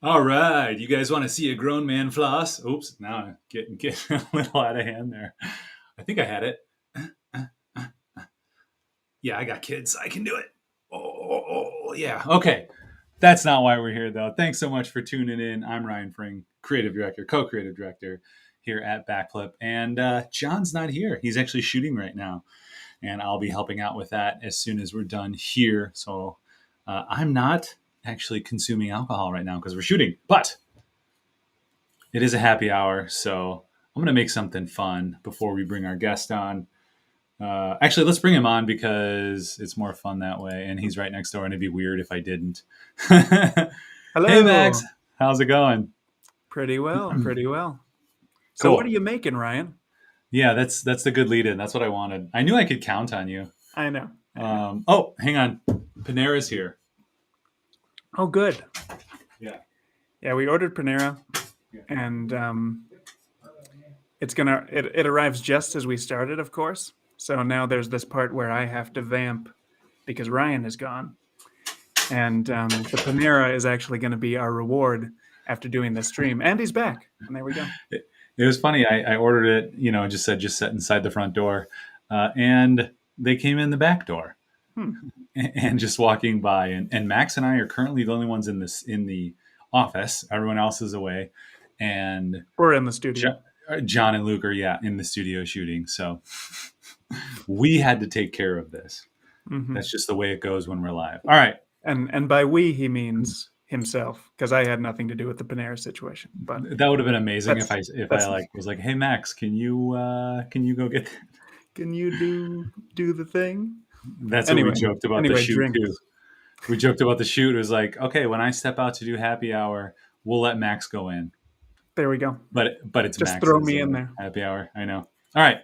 All right, you guys want to see a grown man floss? Oops, now I'm getting a little out of hand there. I think I had it. Yeah, I got kids. I can do it. Oh, yeah. Okay. That's not why we're here, though. Thanks so much for tuning in. I'm Ryan Fring, creative director, co-creative director here at Backflip. And John's not here. He's actually shooting right now. And I'll be helping out with that as soon as we're done here. So I'm not actually consuming alcohol right now because we're shooting. But it is a happy hour. So I'm going to make something fun before we bring our guest on. Actually, let's bring him on because it's more fun that way. And he's right next door, and it'd be weird if I didn't. Hey, Max. Hello. How's it going? Pretty well, pretty well. So what are Cool. you making, Ryan? Yeah, that's the good lead in. That's what I wanted. I knew I could count on you. I know. I know. Oh, hang on. Panera's here. Oh, good. Yeah. Yeah, we ordered Panera, Yeah. and it arrives just as we started, of course. So now there's this part where I have to vamp because Ryan is gone, and the Panera is actually going to be our reward after doing this stream. And he's back, and there we go. It was funny. I ordered it, and just said just set inside the front door, and they came in the back door, Hmm. and just walking by. And Max and I are currently the only ones in the office. Everyone else is away, and We're in the studio. John and Luke are in the studio shooting. So we had to take care of this. Hmm. That's just the way it goes when we're live. All right. And by we he means himself, because I had nothing to do with the Panera situation. But That would have been amazing if that's I that's like was like, "Hey Max, can you go get that?" can you do the thing? That's what we Anyway, joked about the anyway, shoot drinks. too. We joked about the shoot. It was like, okay, when I step out to do happy hour, we'll let Max go in. There we go. But it's Just throw Max's me in there. happy hour. I know. All right,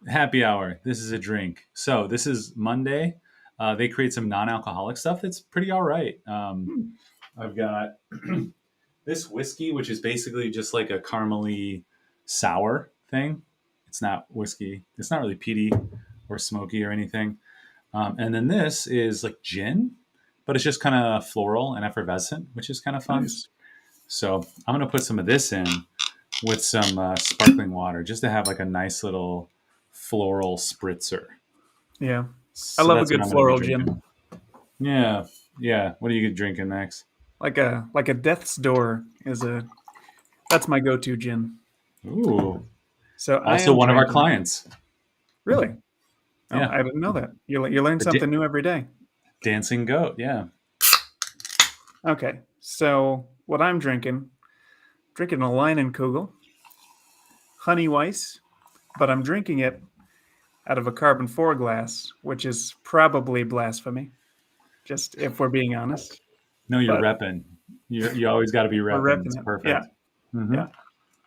happy hour. This is a drink. So this is Monday. They create some non-alcoholic stuff that's pretty all right. Hmm. I've got this whiskey, which is basically just like a caramely sour thing. It's not whiskey. It's not really peaty or smoky or anything. And then this is like gin, but it's just kind of floral and effervescent, which is kind of fun. Nice. So I'm going to put some of this in with some sparkling water just to have like a nice little floral spritzer. Yeah, I So love a that's what good I'm going to be floral drinking. gin, Yeah. Yeah. What are you drinking, Max? like a Death's Door is a that's my go-to gin. Ooh. So I Also am one of our drinking. clients. Really? Oh, Yeah. I didn't know that. You learn The something new every day. dancing goat. Yeah. Okay, so what I'm drinking a Leinenkugel, honey Weiss, but I'm drinking it out of a carbon 4 glass, which is probably blasphemy, just if we're being honest. No, you're But repping. You always got to be we're repping. It's repping it. Yeah, perfect. Mm-hmm. yeah,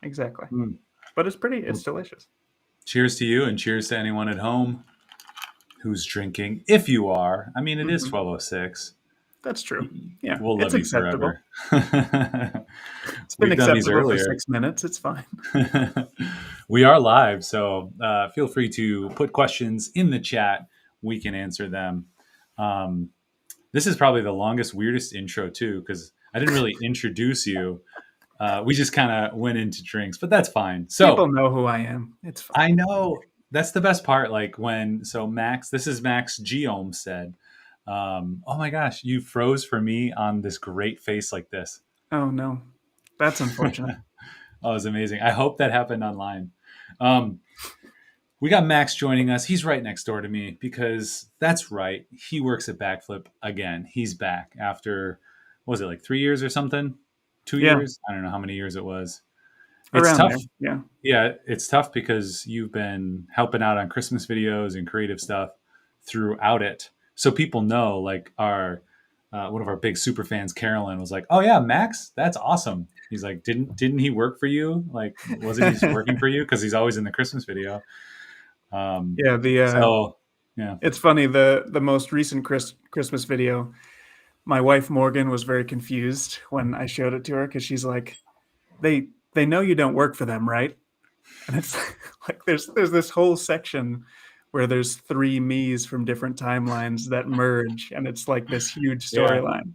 exactly. Mm. But it's delicious. Cheers to you, and cheers to anyone at home who's drinking. If you are, I mean, it is Hmm. 12:06. That's true. Yeah, We'll it's love you acceptable. forever. It's been We've done these acceptable for earlier. 6 minutes. It's fine. We are live, so feel free to put questions in the chat. We can answer them. Um, this is probably the longest, weirdest intro too, because I didn't really introduce you. We just kind of went into drinks, but that's fine. People So know who I am. It's fine. I know that's the best part. Like Max, this is Max G. Olmsted. Oh my gosh, you froze for me on this great face like this. Oh no, that's unfortunate. Oh, it was amazing. I hope that happened online. Um, we got Max joining us. He's right next door to me because that's right. He works at Backflip again. He's back after, what was it, like 3 years or something? Two Yeah, years? I don't know how many years it was. It's around tough. there. Yeah. Yeah, it's tough because you've been helping out on Christmas videos and creative stuff throughout it. So people know, like our one of our big super fans, Carolyn, was like, "Oh yeah, Max, that's awesome." He's like, "Didn't he work for you? Like, wasn't he just working for you? Because he's always in the Christmas video." Um, Yeah, so yeah, it's funny the most recent Christmas video. My wife Morgan was very confused when I showed it to her because she's like, they know you don't work for them, right? And it's like there's this whole section where there's three me's from different timelines that merge, and it's like this huge yeah. storyline.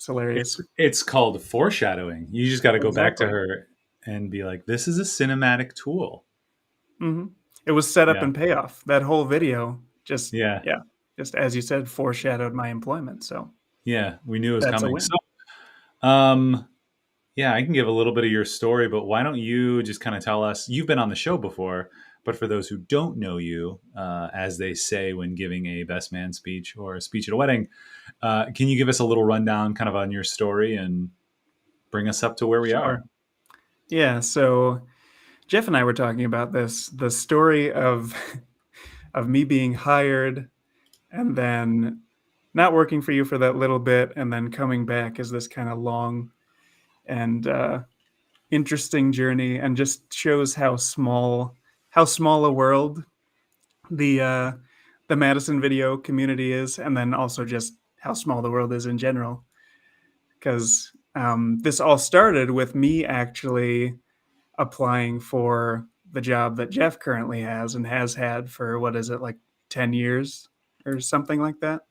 It's hilarious. It's called foreshadowing. You just got to go back to Exactly. her and be like, "This is a cinematic tool." hmm It was set up Yeah, and payoff. That whole video just, yeah, yeah, just as you said, foreshadowed my employment. So yeah. We knew it was that's a coming. win. Um, yeah, I can give a little bit of your story, but why don't you just kind of tell us? You've been on the show before, but for those who don't know you, as they say when giving a best man speech or a speech at a wedding, can you give us a little rundown, kind of on your story, and bring us up to where we are? Sure. Yeah. So Jeff and I were talking about this, the story of of me being hired and then not working for you for that little bit and then coming back as this kind of long and interesting journey, and just shows how small a world the uh, the Madison video community is, and then also just how small the world is in general. Because this all started with me actually applying for the job that Jeff currently has and has had for, what is it, like 10 years or something like that.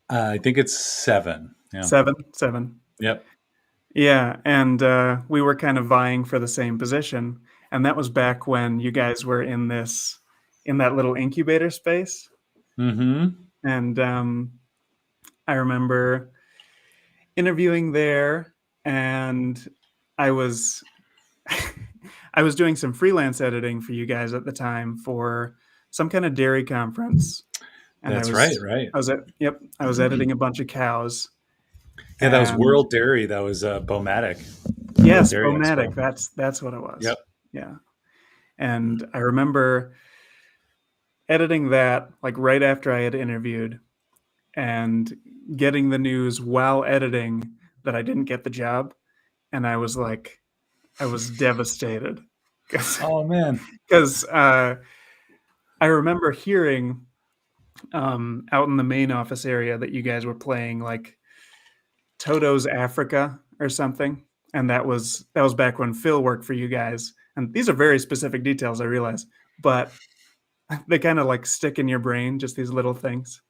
I think it's 7. Yeah. Seven. Yep. Yeah, and we were kind of vying for the same position, and that was back when you guys were in that little incubator space. Mm-hmm. And I remember interviewing there, and I was I was doing some freelance editing for you guys at the time for some kind of dairy conference, and That's right. Right. I was editing a bunch of cows, Yeah, that was and World Dairy. That was Bomatic, World yes, Dairy Bomatic, Expo. that's what it Yep. was. Yeah. And I remember editing that like right after I had interviewed and getting the news while editing that I didn't get the job. And I was like, I was devastated because Oh man. because I remember hearing out in the main office area that you guys were playing like Toto's Africa or something. And that was back when Phil worked for you guys. And these are very specific details, I realize, but they kind of like stick in your brain, just these little things.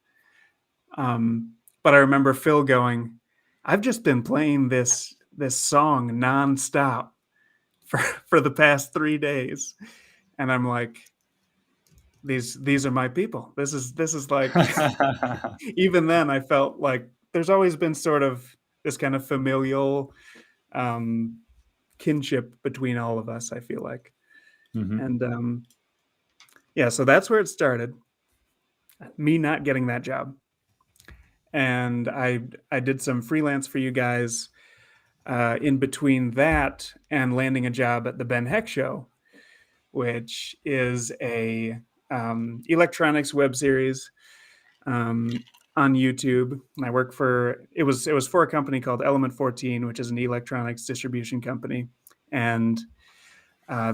But I remember Phil going, "I've just been playing this song nonstop for for the past 3 days," and I'm like, "These are my people. This is like." Even then, I felt like there's always been sort of this kind of familial um, kinship between all of us. I feel like, hmm and yeah, so that's where it started. Me not getting that job, and I did some freelance for you guys in between that and landing a job at the Ben Heck Show, which is a electronics web series um, on YouTube. And I work for it was for a company called Element 14, which is an electronics distribution company, and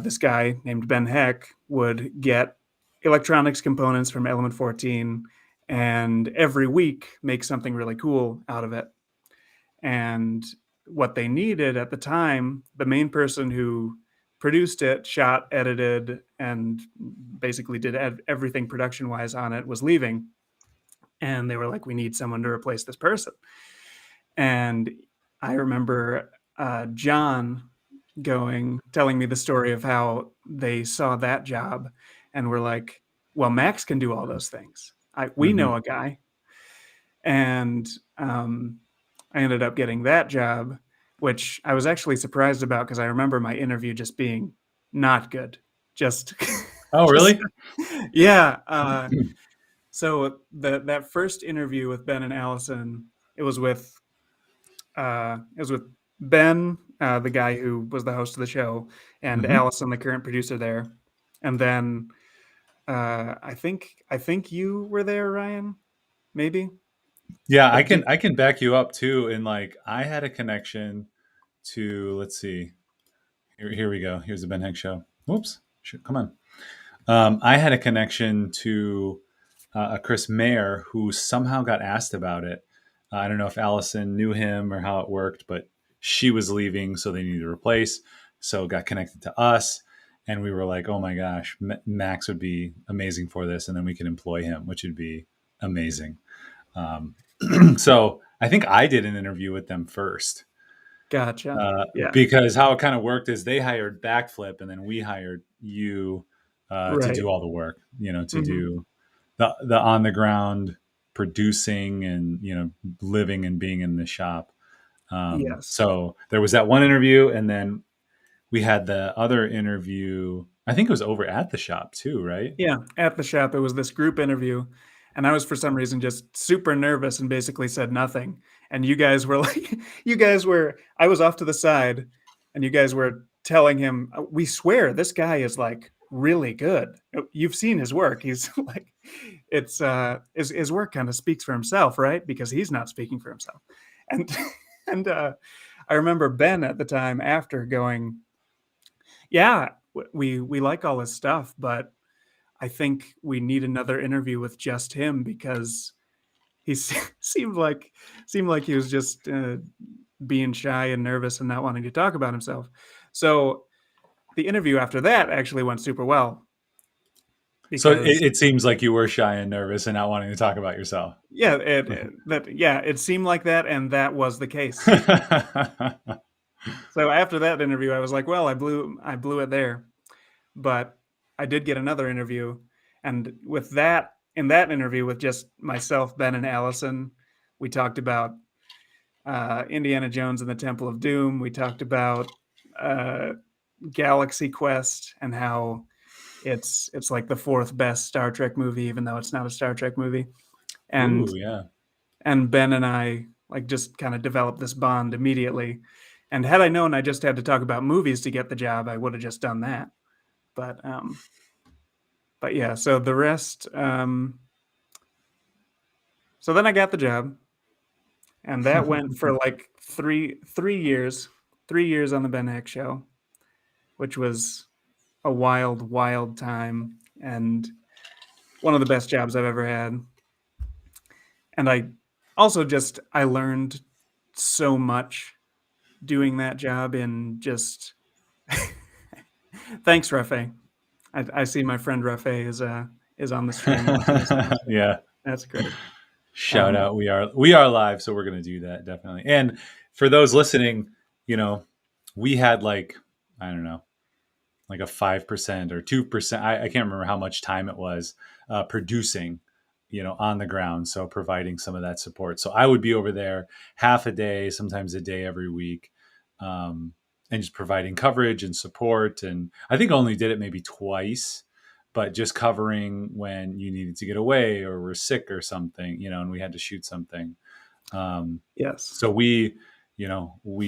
this guy named Ben Heck would get electronics components from Element 14 and every week make something really cool out of it. And what they needed at the time, the main person who produced it, shot, edited, and basically did everything production wise on it, was leaving. And they were like, "We need someone to replace this person." And I remember John telling me the story of how they saw that job and were like, "Well, Max can do all those things. We hmm know a guy." And I ended up getting that job, which I was actually surprised about because I remember my interview just being not good. Just, Oh, just really? yeah. So that first interview with Ben and Allison, it was with Ben, the guy who was the host of the show, and hmm Allison, the current producer there, and then I think you were there, Ryan, maybe, Yeah, I but can I can back you up too. And like, I had a connection to. Let's see. Here we go. Here's the Ben Heck show. Whoops. Come on. I had a connection to a Chris Mayer who somehow got asked about it. I don't know if Allison knew him or how it worked, but she was leaving, so they needed to replace. So got connected to us, and we were like, "Oh my gosh, Max would be amazing for this, and then we could employ him, which would be amazing." So I think I did an interview with them first. Gotcha. Yeah. Because how it kind of worked is they hired Backflip, and then we hired you to Right. do all the work. To Hmm. do the on the ground producing, and living and being in the shop. Yes. So there was that one interview, and then we had the other interview. I think it was over at the shop too, right? Yeah. At the shop, it was this group interview, and I was for some reason just super nervous and basically said nothing. And you guys were like, I was off to the side, and you guys were telling him, "We swear this guy is like really good. You've seen his work. He's like, his work kind of speaks for himself, right? Because he's not speaking for himself." And and I remember Ben at the time after going, "Yeah, we like all his stuff, but I think we need another interview with just him because he seemed like he was just being shy and nervous and not wanting to talk about himself." So the interview after that actually went super well So because it seems like you were shy and nervous and not wanting to talk about yourself. yeah, it seemed like that, and that was the case. So after that interview, I was like, well, I blew it there. But I did get another interview, and with that in that interview with just myself, Ben, and Allison, we talked about Indiana Jones and the Temple of Doom. We talked about uh, Galaxy Quest and how it's like the fourth best Star Trek movie, even though it's not a Star Trek movie. And Ooh, yeah. Ben and I like just kind of developed this bond immediately. And had I known I just had to talk about movies to get the job, I would have just done that. But yeah, so the rest. So then I got the job, and that went for like three years, 3 years on the Ben Heck show, which was a wild time, and one of the best jobs I've ever had. And I also just I learned so much doing that job in just thanks, Rafe. I see my friend Rafe is on the stream watching us now. So Yeah. that's great. Shout Um, out. We are live, so we're gonna do that definitely. And for those listening, we had like, I don't know, like a 5% or 2%. I can't remember how much time it was producing, on the ground. So providing some of that support. So I would be over there half a day, sometimes a day every week, um, and just providing coverage and support. And I think I only did it maybe twice, but just covering when you needed to get away or were sick or something, and we had to shoot something. Um, yes. so we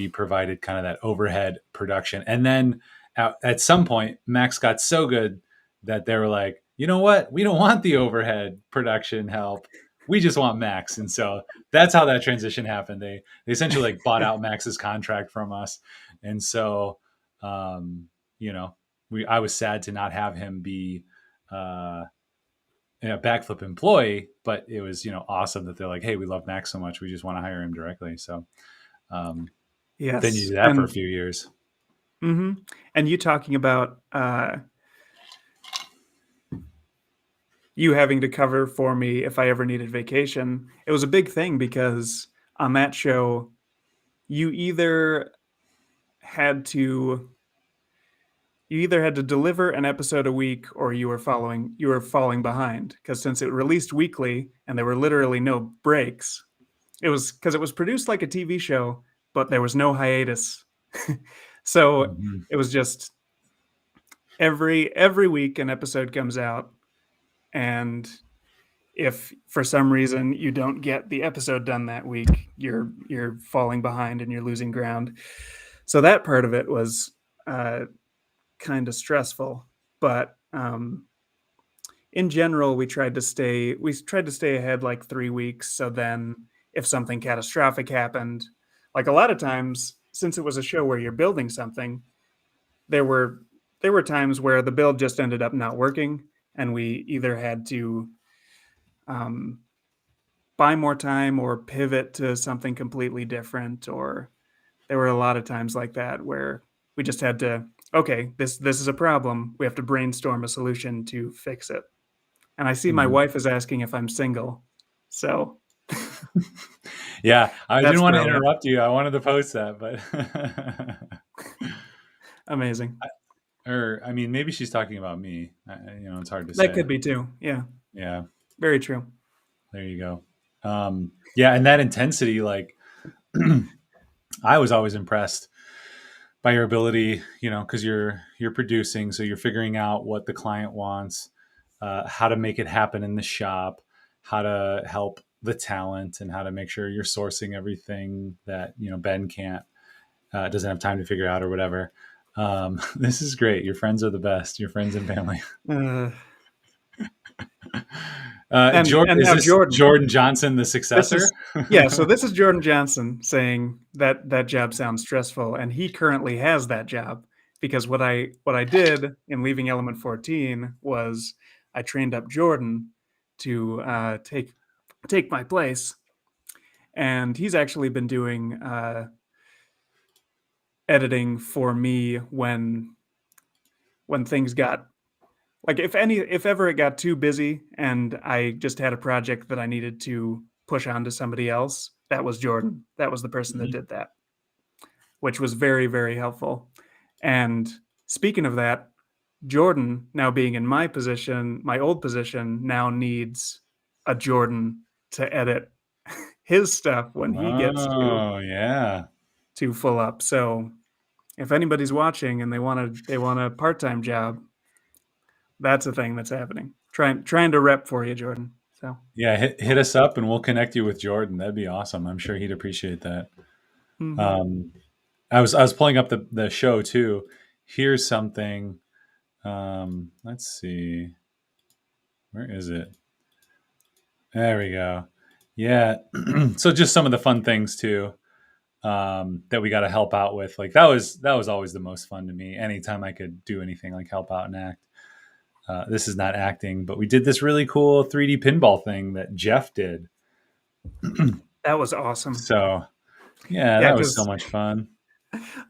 provided kind of that overhead production. And then at some point, Max got so good that they were like, you know what? We don't want the overhead production help. We just want Max. And so that's how that transition happened. They essentially like bought out Max's contract from us. And so, um, I was sad to not have him be, uh, a backflip employee, but it was, awesome that they're like, hey, we love Max so much. We just want to hire him directly. So, um, then you Yes. do that for a few years. Hmm. And you talking about you having to cover for me if I ever needed vacation. It was a big thing because on that show, you either had to you either had to deliver an episode a week or you were falling behind because since it released weekly and there were literally no breaks, it was because it was produced like a TV show, but there was no hiatus. So Mm-hmm. it was just every week an episode comes out, and if for some reason you don't get the episode done that week, you're falling behind and you're losing ground. So that part of it was kind of stressful, but in general, we tried to stay ahead like 3 weeks. So then, if something catastrophic happened, like a lot of times, since it was a show where you're building something, there were there were times where the build just ended up not working, and we either had to um, buy more time or pivot to something completely different. Or there were a lot of times like that where we just had to, okay, this is a problem. We have to brainstorm a solution to fix it. And I see my Mm-hmm. wife is asking if I'm single. So Yeah, I didn't That's want to brilliant. interrupt you. I wanted to post that, but Amazing. or I mean, maybe she's talking about me. It's hard to That say. could be too. Yeah, Yeah, very true. there you go. Yeah, and that intensity, like I was always impressed by your ability, because you're producing, so you're figuring out what the client wants, how to make it happen in the shop, how to help the talent, and how to make sure you're sourcing everything that Ben can't doesn't have time to figure out or whatever. This is great. Your friends are the best. Your friends and family. Uh, Jordan, and is now this Jordan. Jordan Johnson, the This successor? is yeah. So this is Jordan Johnson saying that that job sounds stressful, and he currently has that job because what I did in leaving Element 14 was I trained up Jordan to take my place, and he's actually been doing editing for me when things got like if ever it got too busy and I just had a project that I needed to push on to somebody else, that was Jordan. That was the person that Mhm. did that, which was very, very helpful. And speaking of that, Jordan, now being in my position, my old position, now needs a Jordan to edit his stuff when he gets Oh yeah, to full up. So if anybody's watching and they want a part-time job, that's a thing that's happening. Trying to rep for you, Jordan. So yeah. Hit us up and we'll connect you with Jordan. That'd be awesome. I'm sure he'd appreciate that. mhm. Um, I was pulling up the show too. Here's something. Let's see. Where is it? There we go. Yeah. So just some of the fun things too, that we got to help out with. Like that was always the most fun to me. Anytime I could do anything like help out and act. This is not acting, but we did this really cool 3D pinball thing that Jeff did. That was awesome. So yeah, Yeah, that was so because much fun.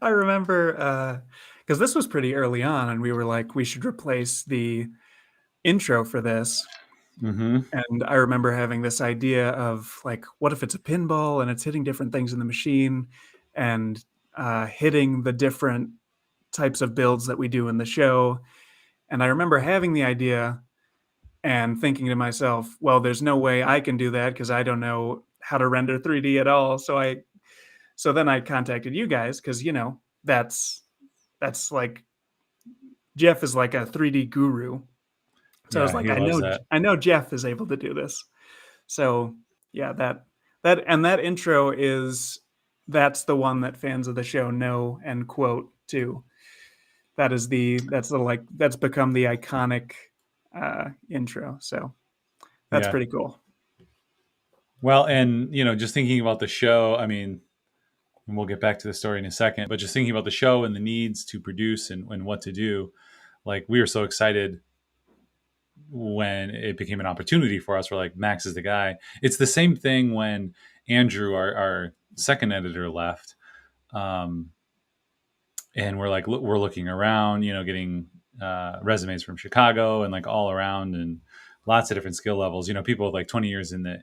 I remember because this was pretty early on, and we were like, we should replace the intro for this. Hmm. And I remember having this idea of like, what if it's a pinball and it's hitting different things in the machine and hitting the different types of builds that we do in the show. And I remember having the idea and thinking to myself, well, there's no way I can do that because I don't know how to render 3D at all. So then I contacted you guys because that's like Jeff is like a 3D guru. So I was Yeah, like, he loves that. I know Jeff is able to do this. So yeah, that intro is that's the one that fans of the show know and quote too. That's become the iconic intro. So that's Yeah. pretty cool. Well, and just thinking about the show. I mean, and we'll get back to the story in a second. But just thinking about the show and the needs to produce and what to do, like we were so excited when it became an opportunity for us. We're like, Max is the guy. It's the same thing when Andrew, our second editor, left. Um, and we're like, we're looking around, getting resumes from Chicago and like all around and lots of different skill levels. People with like 20 years in the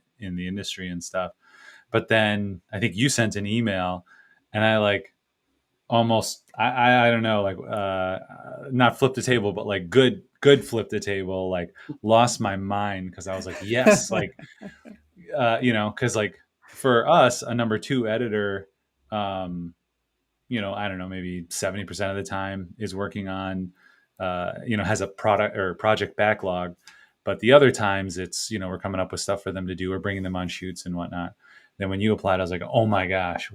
industry and stuff. But then I think you sent an email, and I like almost I don't know, like not flip the table, but like good flip the table, like lost my mind because I was like, yes, like because like for us a number two editor, um I don't know, maybe 70% of the time is working on has a product or project backlog, but the other times it's we're coming up with stuff for them to do or bringing them on shoots and whatnot. Then when you applied, I was like, oh my gosh,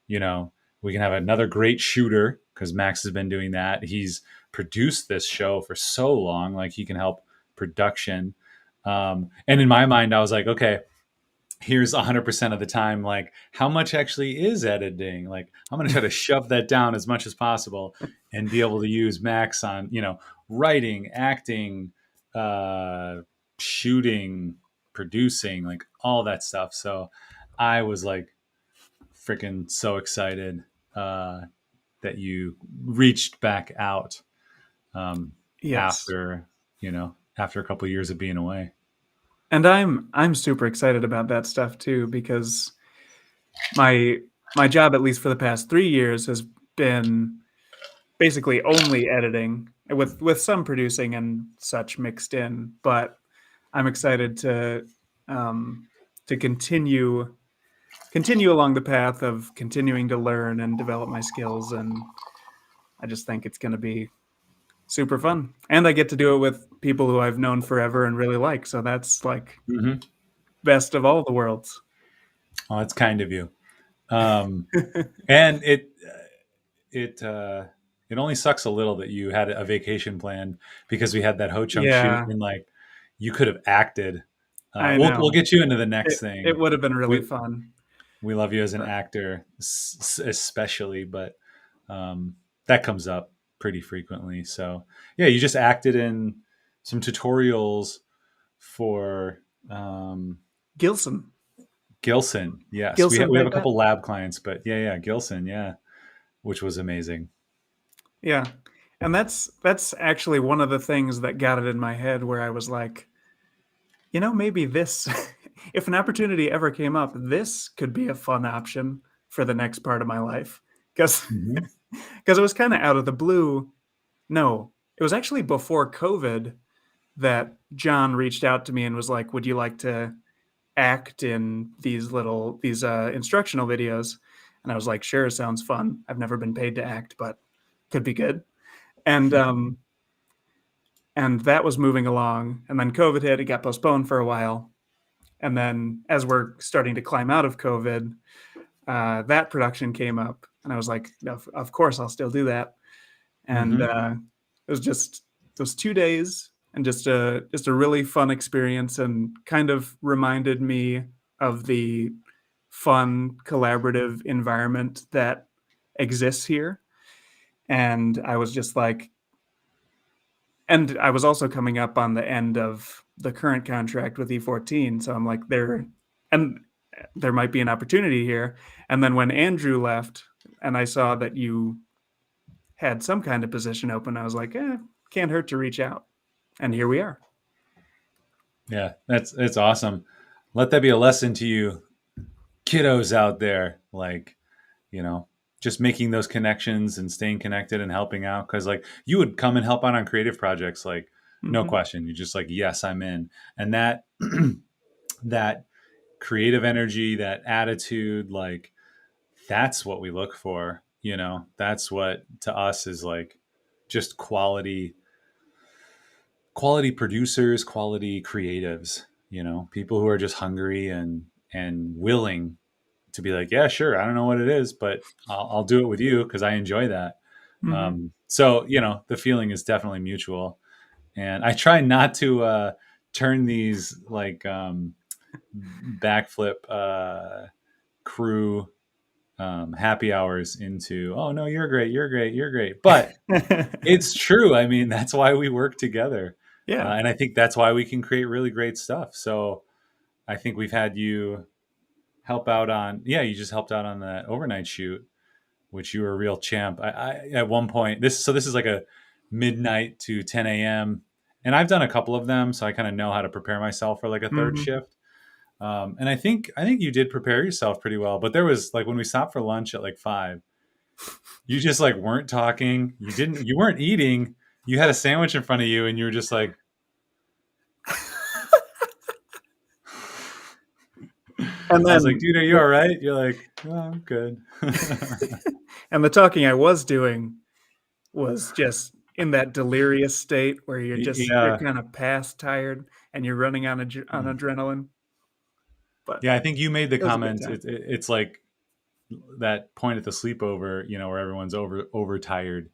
you know we can have another great shooter because Max has been doing that. He's produced this show for so long, like he can help production. And in my mind I was like, okay, here's 100% of the time, like how much actually is editing. Like I'm going to try to shove that down as much as possible and be able to use Max on writing, acting, uh shooting, producing, like all that stuff. So I was like freaking so excited uh that you reached back out, um Yes. after after a couple of years of being away. And I'm super excited about that stuff too, because my my job, at least for the past 3 years, has been basically only editing with some producing and such mixed in. But I'm excited um, to continue along the path of continuing to learn and develop my skills, and I just think it's going to be super fun. And I get to do it with people who I've known forever and really like. So that's like Mm-hmm. best of all the worlds. Oh, it's kind of you. Um, and it it only sucks a little that you had a vacation planned because we had that Ho Chunk shoot Yeah, and like you could have acted. I We'll know. get you into the next It thing. would have been really We fun. we love you as an But actor, especially, but um, that comes up pretty frequently. So yeah, you just acted in some tutorials for Gilson, Gilson. Yes, Gilson we have a Bagnet. couple lab clients, but yeah, Gilson, yeah, which was amazing. Yeah. And that's actually one of the things that got it in my head where I was like, maybe this if an opportunity ever came up, this could be a fun option for the next part of my life. Cuz Mm-hmm. cuz it was kind of out of the blue. No, it was actually before COVID that John reached out to me and was like, "Would you like to act in these instructional videos?" And I was like, "Sure, sounds fun. I've never been paid to act, but could be good." And and that was moving along. And then COVID hit. It got postponed for a while. And then as we're starting to climb out of COVID, that production came up, and I was like, of course I'll still do that. And Mm-hmm. it was just those 2 days, and just a really fun experience, and kind of reminded me of the fun collaborative environment that exists here. And I was just like, and I was also coming up on the end of the current contract with E14, so I'm like, and there might be an opportunity here. And then when Andrew left, and I saw that you had some kind of position open, I was like, can't hurt to reach out. And here we are. Yeah, it's awesome. Let that be a lesson to you kiddos out there. Like, you know, just making those connections and staying connected and helping out. Cause like you would come and help out on creative projects, like no Mm-hmm. question. You're just like, yes, I'm in. And that that creative energy, that attitude, like that's what we look for. You know, that's what to us is like just quality producers, quality creatives, you know, people who are just hungry and willing to be like, yeah, sure, I don't know what it is, but I'll do it with you because I enjoy that. Mm-hmm. So you know, the feeling is definitely mutual, and I try not to turn these like backflip crew happy hours into, oh no, you're great, you're great, you're great, but it's true. I mean, that's why we work together. Yeah. And I think that's why we can create really great stuff. So I think we've had you help out on, yeah, you just helped out on that overnight shoot, which you were a real champ. I at one point, this is like a midnight to 10 a.m. And I've done a couple of them. So I kind of know how to prepare myself for like a third Mm-hmm. shift. And I think you did prepare yourself pretty well, but there was like when we stopped for lunch at like 5, you just like weren't talking. You weren't eating. You had a sandwich in front of you and you were just like, And I was like, then dude, are you all right? You're like, oh, I'm good. and the talking I was doing was just in that delirious state where you're Yeah. kind of past tired, and you're running on adrenaline. But Yeah. I think you made the it was a good comment. time. It's like that point at the sleepover, you know, where everyone's overtired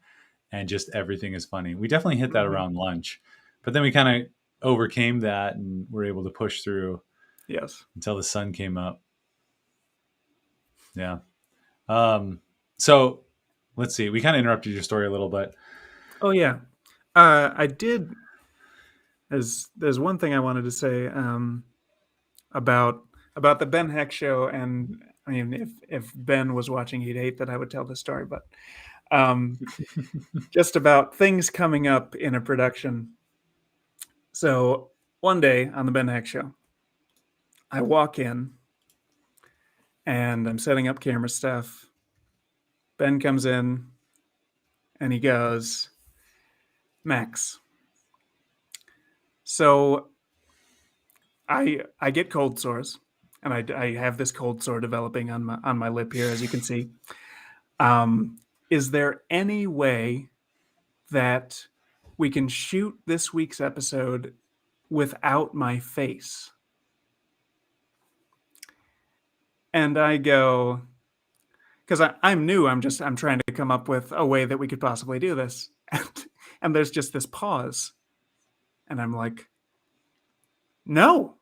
and just everything is funny. We definitely hit that Mm-hmm. around lunch, but then we kind of overcame that and were able to push through Yes. until the sun came up. Yeah. Um, so let's see. We kind of interrupted your story a little, but Oh yeah. I did. There's one thing I wanted to say about the Ben Heck show, and I mean, if Ben was watching, he'd hate that I would tell this story, but um, just about things coming up in a production. So one day on the Ben Heck show, I walk in and I'm setting up camera stuff. Ben comes in and he goes, Max, so I get cold sores, and I have this cold sore developing on my lip here, as you can see. Is there any way that we can shoot this week's episode without my face? And I go, because I'm new, I'm trying to come up with a way that we could possibly do this. And there's just this pause. And I'm like, no.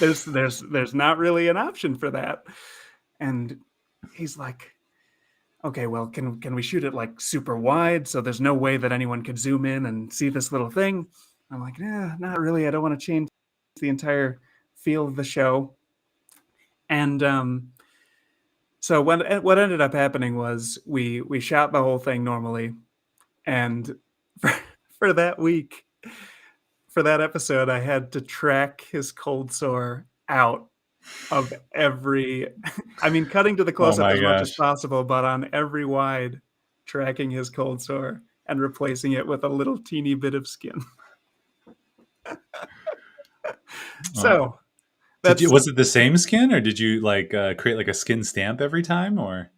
there's not really an option for that. And he's like, okay, well, can we shoot it like super wide so there's no way that anyone could zoom in and see this little thing? I'm like, nah, not really. I don't want to change the entire feel of the show. And so what ended up happening was we shot the whole thing normally, and for, for that week, for that episode, I had to track his cold sore out of every. I mean, cutting to the Oh close up my as much as gosh. possible, but on every wide, tracking his cold sore and replacing it with a little teeny bit of skin. Uh, So that's was it the same skin, or did you like create like a skin stamp every time? Or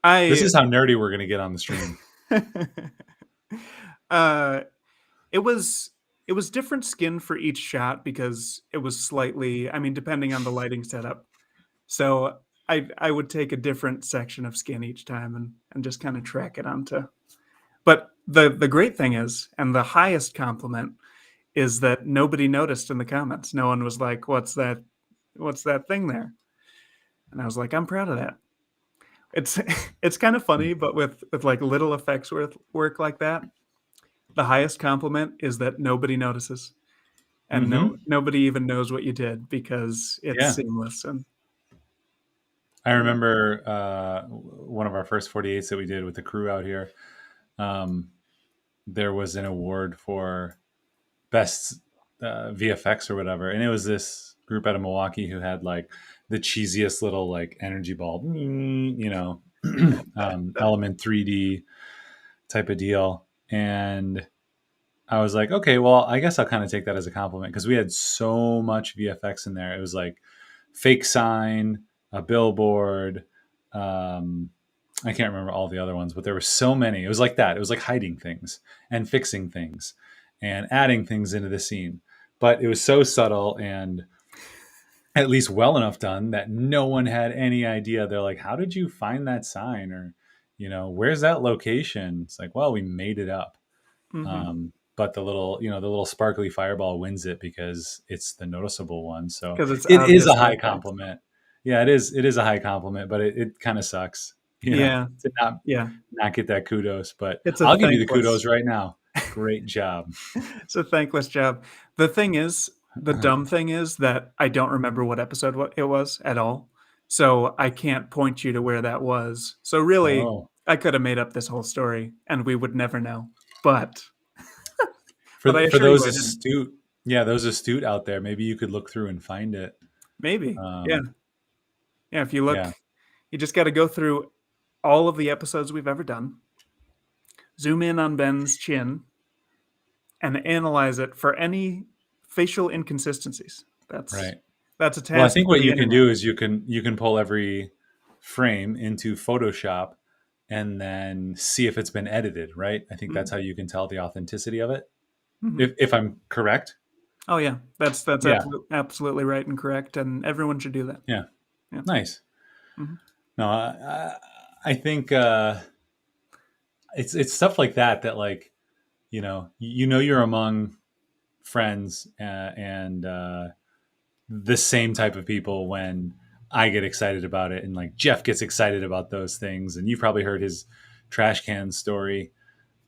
this I. is how nerdy we're gonna get on the stream. uh, it was it was different skin for each shot because it was slightly. I mean, depending on the lighting setup. So I would take a different section of skin each time and just kind of track it onto. But the great thing is, and the highest compliment is that nobody noticed in the comments. No one was like, "What's that? What's that thing there?" And I was like, "I'm proud of that." It's it's kind of funny, but with like little effects work like that, the highest compliment is that nobody notices, and Mm-hmm. nobody even knows what you did because it's Yeah. seamless. And I remember one of our first 48s that we did with the crew out here. Um, there was an award for best VFX or whatever, and it was this group out of Milwaukee who had like the cheesiest little like energy ball, Element 3D type of deal. And I was like, okay, well, I guess I'll kind of take that as a compliment because we had so much VFX in there. It was like fake sign, a billboard. Um, I can't remember all the other ones, but there were so many. It was like that. It was like hiding things and fixing things and adding things into the scene. But it was so subtle and at least well enough done that no one had any idea. They're like, how did you find that sign? Or, where's that location? It's like, well, we made it up. mm-hmm. But the little sparkly fireball wins it because it's the noticeable one. So Because it's it is a obviously high effects. compliment. Yeah, it is. It is a high compliment, but it kind of sucks, Yeah, to yeah. not get that kudos. But It's a I'll give you the kudos thankless. right now. Great job. It's a thankless job. The thing is, the dumb thing is that I don't remember what episode what it was at all. So I can't point you to where that was. So really, Oh, I could have made up this whole story and we would never know. But I for assure you those I didn't. astute, yeah, those astute out there, maybe you could look through and find it. Maybe. Yeah. Um, Yeah, if you look, yeah, you just got to go through all of the episodes we've ever done. Zoom in on Ben's chin and analyze it for any facial inconsistencies. That's right. that's a Well, I task think for what the you can internet. do is you can pull every frame into Photoshop and then see if it's been edited, right? I think that's how you can tell the authenticity of it. Mm-hmm. If I'm correct. Oh yeah, that's Yeah. absolutely right and correct, and everyone should do that. Yeah. Yeah. Nice. Mm-hmm. No, I think it's stuff like that like, you're among friends and the same type of people when I get excited about it and like Jeff gets excited about those things. And you've probably heard his trash can story.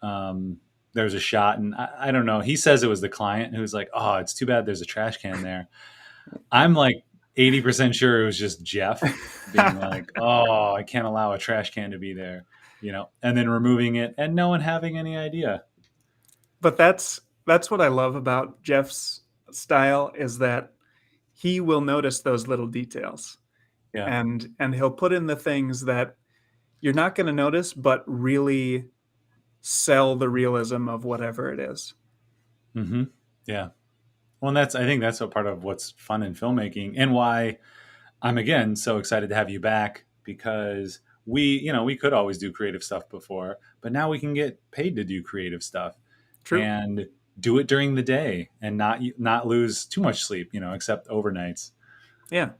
There was a shot, and I don't know. He says it was the client who's like, "Oh, it's too bad there's a trash can there." I'm like 80% sure it was just Jeff being like, "Oh, I can't allow a trash can to be there," and then removing it and no one having any idea. But that's what I love about Jeff's style is that he will notice those little details, Yeah. and he'll put in the things that you're not going to notice, but really sell the realism of whatever it is. Mm-hmm. Yeah. Well, and I think that's a part of what's fun in filmmaking, and why I'm again so excited to have you back, because we could always do creative stuff before, but now we can get paid to do creative stuff True. and do it during the day and not lose too much sleep, except overnights Yeah.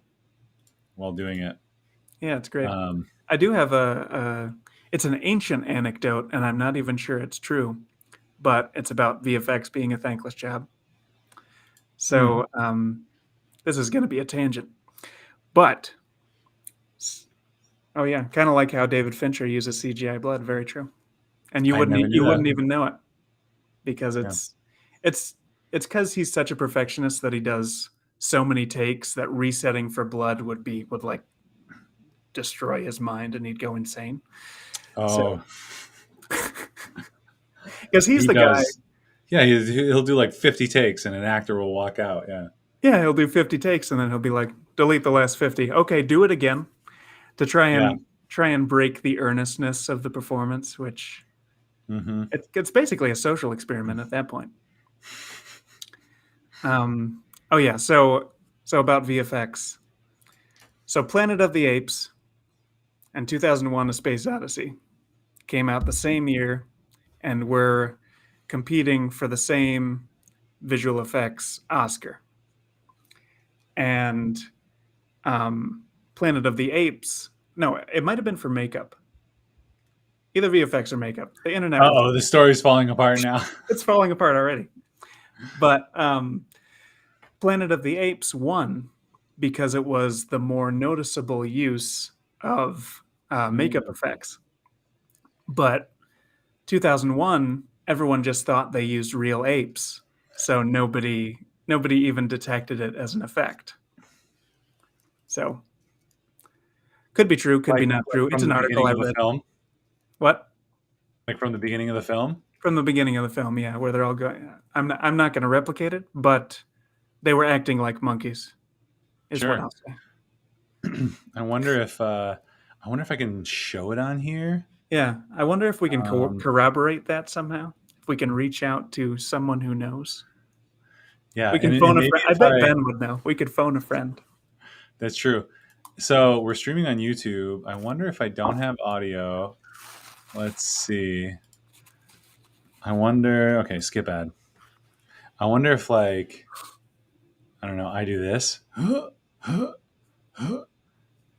while doing it. Yeah, it's great. Um, I do have it's an ancient anecdote, and I'm not even sure it's true, but it's about VFX being a thankless job. hmm. So this is going to be a tangent, but oh yeah, kind of like how David Fincher uses CGI blood. Very true. And I never knew you that. wouldn't even know it because Yeah. it's it's because he's such a perfectionist that he does so many takes that resetting for blood would like destroy his mind and he'd go insane. So Oh, because he's he the guy, does. Yeah, he'll do like 50 takes and an actor will walk out. Yeah. yeah, he'll do 50 takes and then he'll be like, delete the last 50. Okay, do it again to Yeah. try and break the earnestness of the performance, which Hmm. it's basically a social experiment at that point. Oh yeah, so about VFX. So Planet of the Apes and 2001: A Space Odyssey came out the same year and were competing for the same visual effects Oscar. And Planet of the Apes, no, it might have been for makeup. Either VFX or makeup. The internet was Uh-oh, the story's falling apart now. it's falling apart already. But Planet of the Apes won because it was the more noticeable use of makeup Mm. effects. But 2001, everyone just thought they used real apes, so nobody even detected it as an effect. So could be true, could be not Like true. It's from an the article beginning I of the read. film? What? Like from the beginning of the film? From the beginning of the film, yeah, where they're all going. I'm not going to replicate it, but they were acting like monkeys, is what Sure. I'll say. I wonder if I can show it on here. Yeah, I wonder if we can Um, corroborate that somehow. If we can reach out to someone who knows. yeah, We can and phone a maybe friend. I if bet I Ben would know. We could phone a friend. that's true. So we're streaming on YouTube. I wonder if I don't have audio. Let's see. I wonder. Okay, skip ad. I wonder if I don't know. I do this.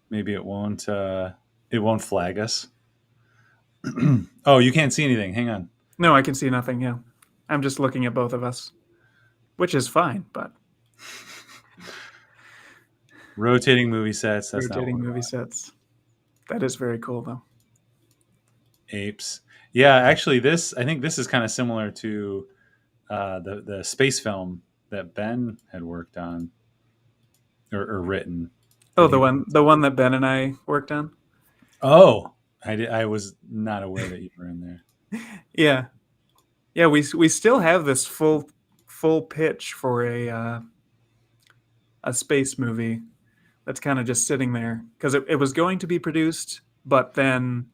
Maybe it won't flag us. Oh, you can't see anything. Hang on. No, I can see nothing. Yeah, I'm just looking at both of us, which is fine. But Rotating movie sets. That's not what rotating we movie want. sets. That is very cool, though. Apes. Yeah, actually, I think this is kind of similar to the space film that Ben had worked on or written Oh, that he. the one that Ben and I worked on. Oh, I was not aware that you were in there. Yeah, yeah. We still have this full pitch for a space movie that's kind of just sitting there because it was going to be produced, but then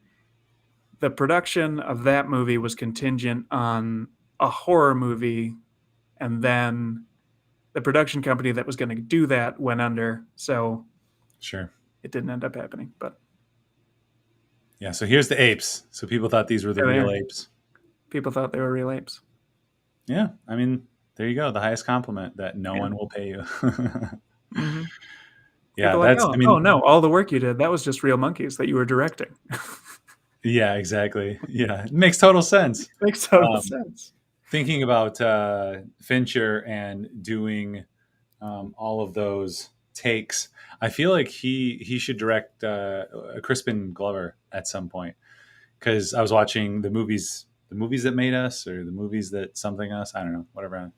the production of that movie was contingent on a horror movie, and then the production company that was going to do that went under, so Sure. it didn't end up happening. But Yeah. So here's the apes. So people thought these were the there they real are. apes. People thought they were real apes. Yeah. I mean, there you go. The highest compliment that no Yeah. one will pay you. Hmm. Yeah. People are like, That's. I oh mean. no, all the work you did that was just real monkeys that you were directing. Yeah. Exactly. Yeah. It makes total sense. Makes total Um, sense. Thinking about Fincher and doing all of those takes, I feel like he should direct Crispin Glover at some point, because I was watching the movies that made us, or the movies that something us. I don't know, whatever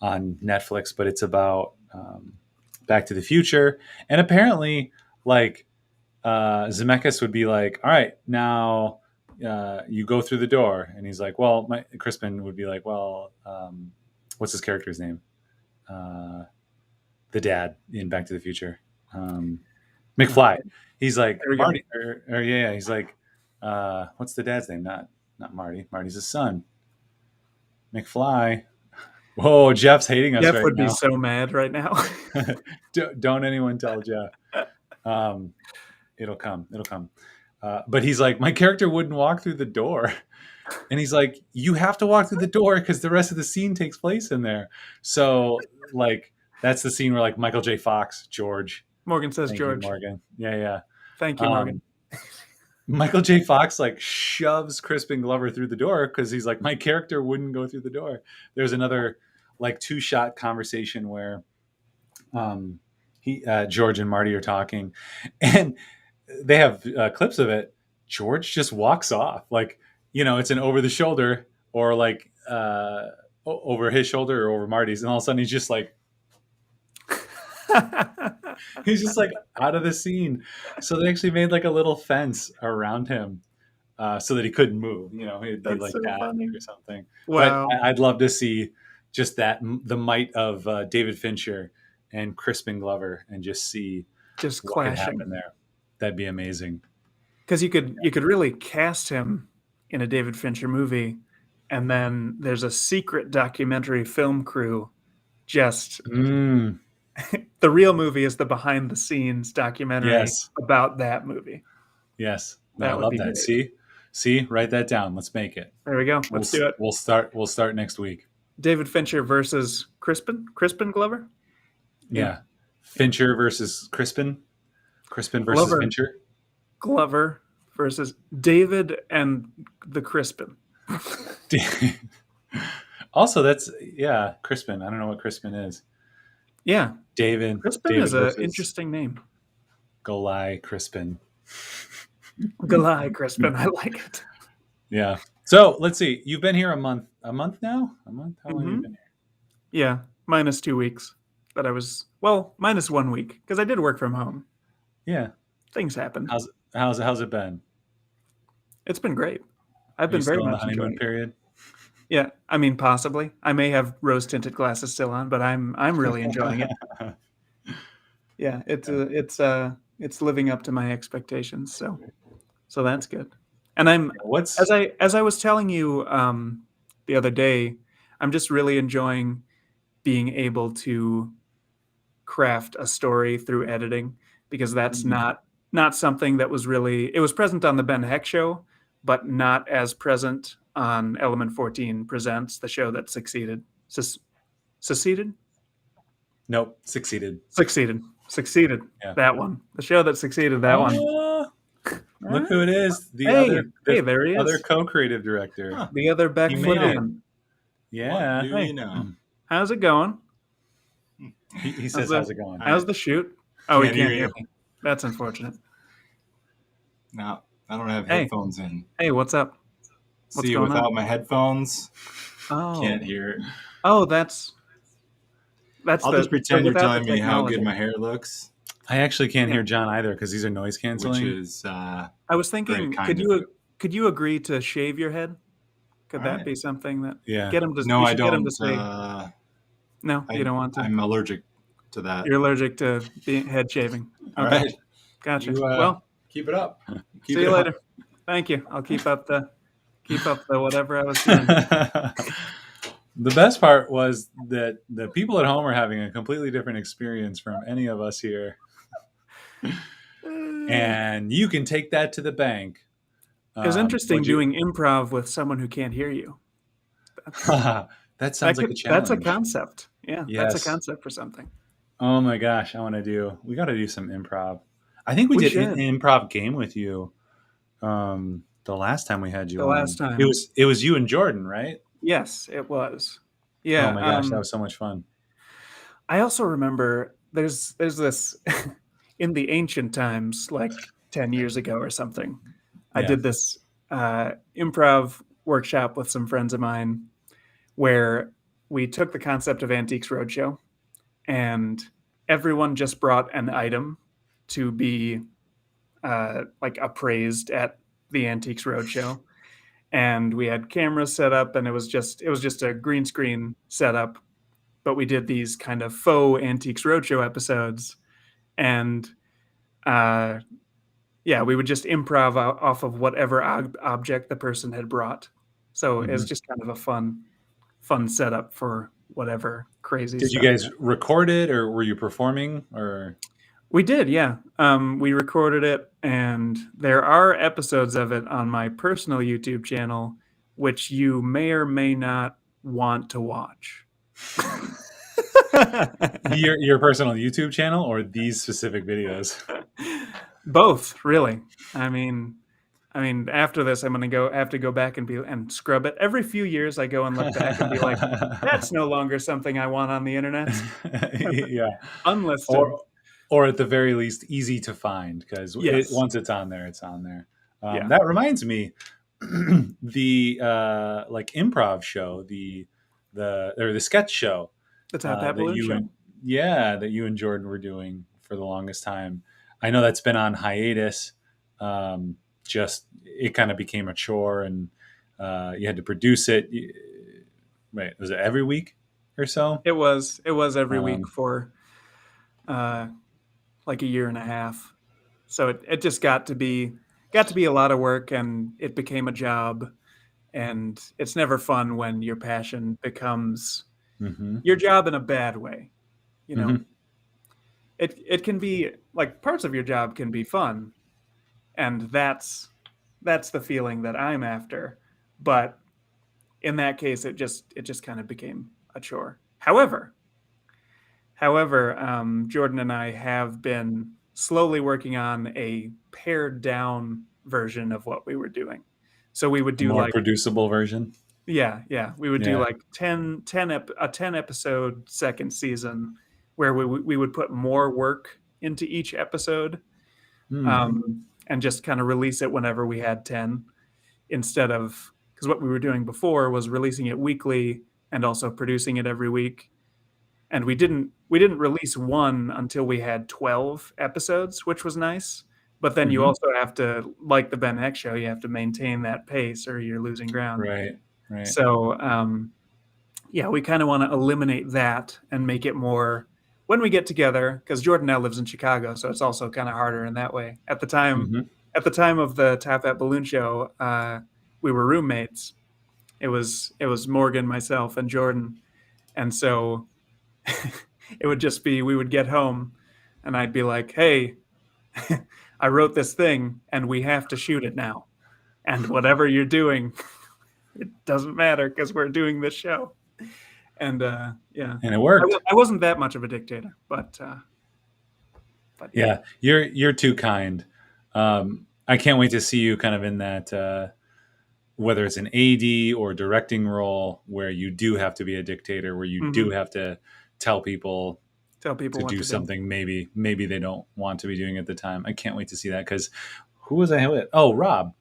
on Netflix, but it's about Back to the Future, and apparently, like Zemeckis would be like, "All right, now." You go through the door, and he's like, "Well," Crispin would be like, "Well, what's his character's name? Uh, the dad in Back to the Future, McFly. He's like There we go. Marty, or yeah, he's like, what's the dad's name? Not Marty. Marty's his son, McFly. Whoa, Jeff's hating us Jeff right would be now. so mad right now. Don't anyone tell Jeff. Um, it'll come. It'll come. But he's like, my character wouldn't walk through the door. And he's like, you have to walk through the door because the rest of the scene takes place in there. So, like, that's the scene where, like, Michael J. Fox, George. Morgan says Thank George. you, Morgan. Yeah. Thank you, Morgan. Michael J. Fox, like, shoves Crispin Glover through the door because he's like, my character wouldn't go through the door. There's another, like, 2-shot conversation where George and Marty are talking, and they have clips of it. George just walks off, like, it's an over the shoulder or like over his shoulder or over Marty's, and all of a sudden he's just like out of the scene. So they actually made like a little fence around him so that he couldn't move. He'd be That's like so that funny. or something. Wow. But I'd love to see just the might of David Fincher and Crispin Glover, and just see Just what could clashing. happen there. That'd be amazing. Because you could really cast him in a David Fincher movie, and then there's a secret documentary film crew. Just Mm, the real movie is the behind the scenes documentary yes. about that movie. Yes. That I would love be that. great. See, write that down. Let's make it. There we go. Let's do it. We'll start next week. David Fincher versus Crispin Glover. Yeah. Fincher versus Crispin. Crispin versus Glover. Fincher. Glover versus David and the Crispin. Also, that's Crispin. I don't know what Crispin is. Yeah, David Crispin is an versus interesting name. Golai Crispin. Galai Crispin. I like it. Yeah. So let's see. You've been here a month. A month now? A month? How long have you been here? Yeah, minus 2 weeks. That I was minus 1 week because I did work from home. Yeah. Things happen. How's it been? It's been great. I've Are been you very still in the much honeymoon enjoying it. period? Yeah, I mean possibly. I may have rose tinted glasses still on, but I'm really enjoying it. Yeah, it's living up to my expectations. So that's good. And I'm as I was telling you the other day, I'm just really enjoying being able to craft a story through editing, because that's not something that was really, it was present on the Ben Heck show, but not as present on Element 14 Presents, the show that succeeded. Succeeded? Nope. Succeeded. Succeeded. Yeah. That one. The show that succeeded, that one. Look who it is. There he other is. co-creative director. Huh. The other Beck He made it. Flavian. Yeah. What do you know? How's it going? He says, how's it going? How's the shoot? Oh, he Can't can't hear hear you. me. That's unfortunate. No, I don't have Hey. headphones in. Hey, what's up? What's See, going without on? my headphones, Oh, can't hear it. oh, that's I'll just pretend you're without telling the me how technology. good my hair looks, I actually can't hear John either because these are noise which canceling. is I was thinking, very kind could of you you. could you agree to shave your head? Could All that right. be something that Yeah. get him to? No, you I should get him don't. to say no. You don't want to. I'm allergic to that. You're allergic to head shaving. All Okay, right. gotcha. You, Well, keep it up. Keep see you it up. later. Thank you. I'll keep up the whatever I was doing. The best part was that the people at home are having a completely different experience from any of us here. And you can take that to the bank. It was interesting would you- doing improv with someone who can't hear you. That sounds like a challenge. That's a concept. Yeah, that's Yes. a concept for something. Oh my gosh, we got to do some improv. I think we did an should. improv game with you the last time we had you The on. last time. It was you and Jordan, right? Yes, it was. Yeah. Oh my gosh, that was so much fun. I also remember there's this in the ancient times, like 10 years ago or something. I Yeah. did this improv workshop with some friends of mine where we took the concept of Antiques Roadshow and everyone just brought an item to be like appraised at the Antiques Roadshow. And we had cameras set up, and it was just a green screen setup, but we did these kind of faux Antiques Roadshow episodes, and yeah, we would just improv off of whatever object the person had brought. So it was just kind of a fun setup for whatever crazy Did you stuff. guys record it, or were you performing, or? We did, yeah. We recorded it, and there are episodes of it on my personal YouTube channel, which you may or may not want to watch. Your personal YouTube channel or these specific videos? Both, really. I mean, after this, I'm gonna have to go back and scrub it. Every few years, I go and look back and be like, "That's no longer something I want on the internet." Yeah, Unlisted. or at the very least, easy to find, because Yes. once it's on there, it's on there. Yeah. That reminds me, the like improv show, the sketch show, The Top Hat Balloon Show. that you and Jordan were doing for the longest time. I know that's been on hiatus. Just it kind of became a chore, and you had to produce it. Right, was it every week or so? It was every week for like a year and a half. So it just got to be a lot of work, and it became a job. And it's never fun when your passion becomes your job in a bad way. You know, it can be like parts of your job can be fun, and that's the feeling that I'm after. But in that case, it just kind of became a chore. However, Jordan and I have been slowly working on a pared down version of what we were doing. So we would do more like producible version. Yeah. We would do like 10 episode second season where we would put more work into each episode, and just kind of release it whenever we had 10, instead of, because what we were doing before was releasing it weekly and also producing it every week. And we didn't release one until we had 12 episodes, which was nice. But then you also have to, like the Ben Heck Show, you have to maintain that pace or you're losing ground. Right. So, yeah, we kind of want to eliminate that and make it more when we get together, because Jordan now lives in Chicago, so it's also kind of harder in that way. At the time of the Top Hat Balloon Show, we were roommates. It was Morgan, myself, and Jordan, and so it would just be, we would get home, and I'd be like, "Hey, I wrote this thing, and we have to shoot it now, and whatever you're doing." It doesn't matter because we're doing this show. And yeah. And it worked. I wasn't that much of a dictator, but yeah, you're too kind. I can't wait to see you kind of in that, whether it's an AD or directing role, where you do have to be a dictator, where you do have to tell people to what do something maybe they don't want to be doing at the time. I can't wait to see that, because who was I with? Oh, Rob.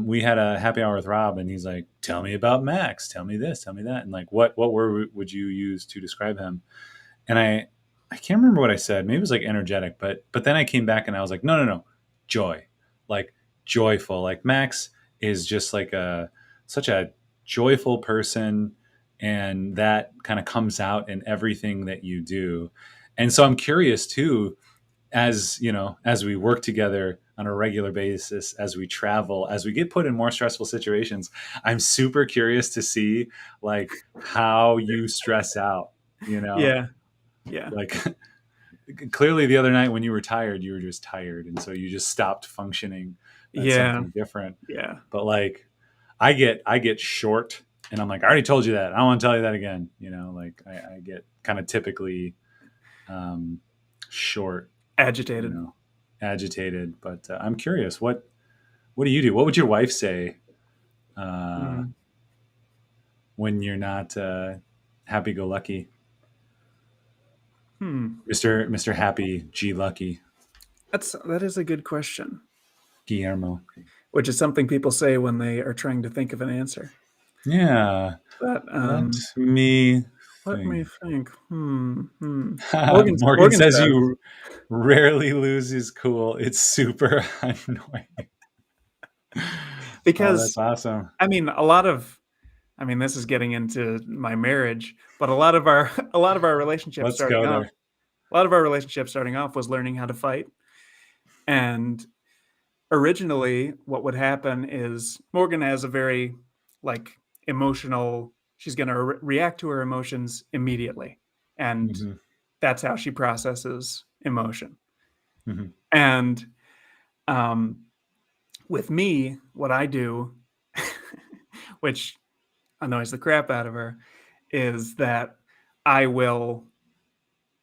We had a happy hour with Rob, and he's like, "Tell me about Max. Tell me this. Tell me that." And like, what word would you use to describe him? And I can't remember what I said. Maybe it was like energetic, but then I came back and I was like, no, joy, like joyful. Like Max is just like such a joyful person, and that kind of comes out in everything that you do. And so I'm curious too, as you know, as we work together on a regular basis, as we travel, as we get put in more stressful situations, I'm super curious to see like how you stress out, you know? Yeah. Like clearly the other night when you were tired, you were just tired. And so you just stopped functioning. That's something different. Yeah. But like I get short, and I'm like, I already told you that. I don't want to tell you that again. You know, like I get kind of typically short. Agitated. You know, agitated. But I'm curious, what do you do? What would your wife say when you're not happy-go-lucky? Mr. Happy G Lucky. That is a good question. Guillermo. Which is something people say when they are trying to think of an answer. Yeah. But let me think. Morgan says says you rarely lose his cool. It's super annoying. Because that's awesome. I mean, a lot of I mean, this is getting into my marriage, but a lot of our relationships Let's go there. starting off was learning how to fight. And originally what would happen is Morgan has a very like emotional, she's going to react to her emotions immediately. And Mm-hmm. that's how she processes emotion. Mm-hmm. And with me, what I do, which annoys the crap out of her, is that I will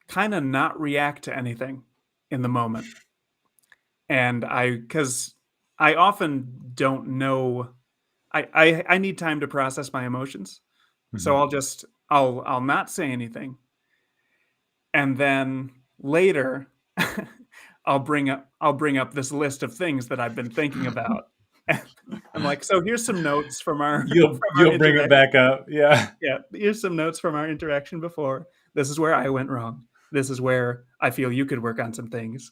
kind of not react to anything in the moment. And because I often don't know, I need time to process my emotions. So I'll not say anything. And then later I'll bring up this list of things that I've been thinking about. I'm like, so here's some notes from our You'll bring it back up. Yeah. Yeah, here's some notes from our interaction before. This is where I went wrong. This is where I feel you could work on some things.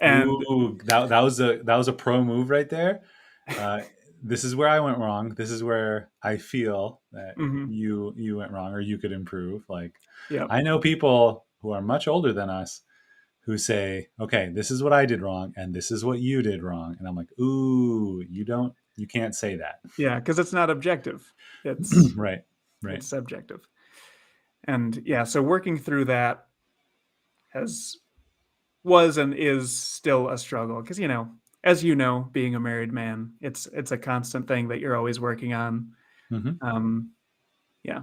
And Ooh, that was a pro move right there. This is where I went wrong. This is where I feel that you went wrong, or you could improve. Like, yeah, I know people who are much older than us who say, "Okay, this is what I did wrong, and this is what you did wrong," and I'm like, "Ooh, you can't say that." yeah, because it's not objective. It's Right. it's subjective. And yeah, so working through that was and is still a struggle because as you know, being a married man, it's a constant thing that you're always working on. Mm-hmm. Yeah,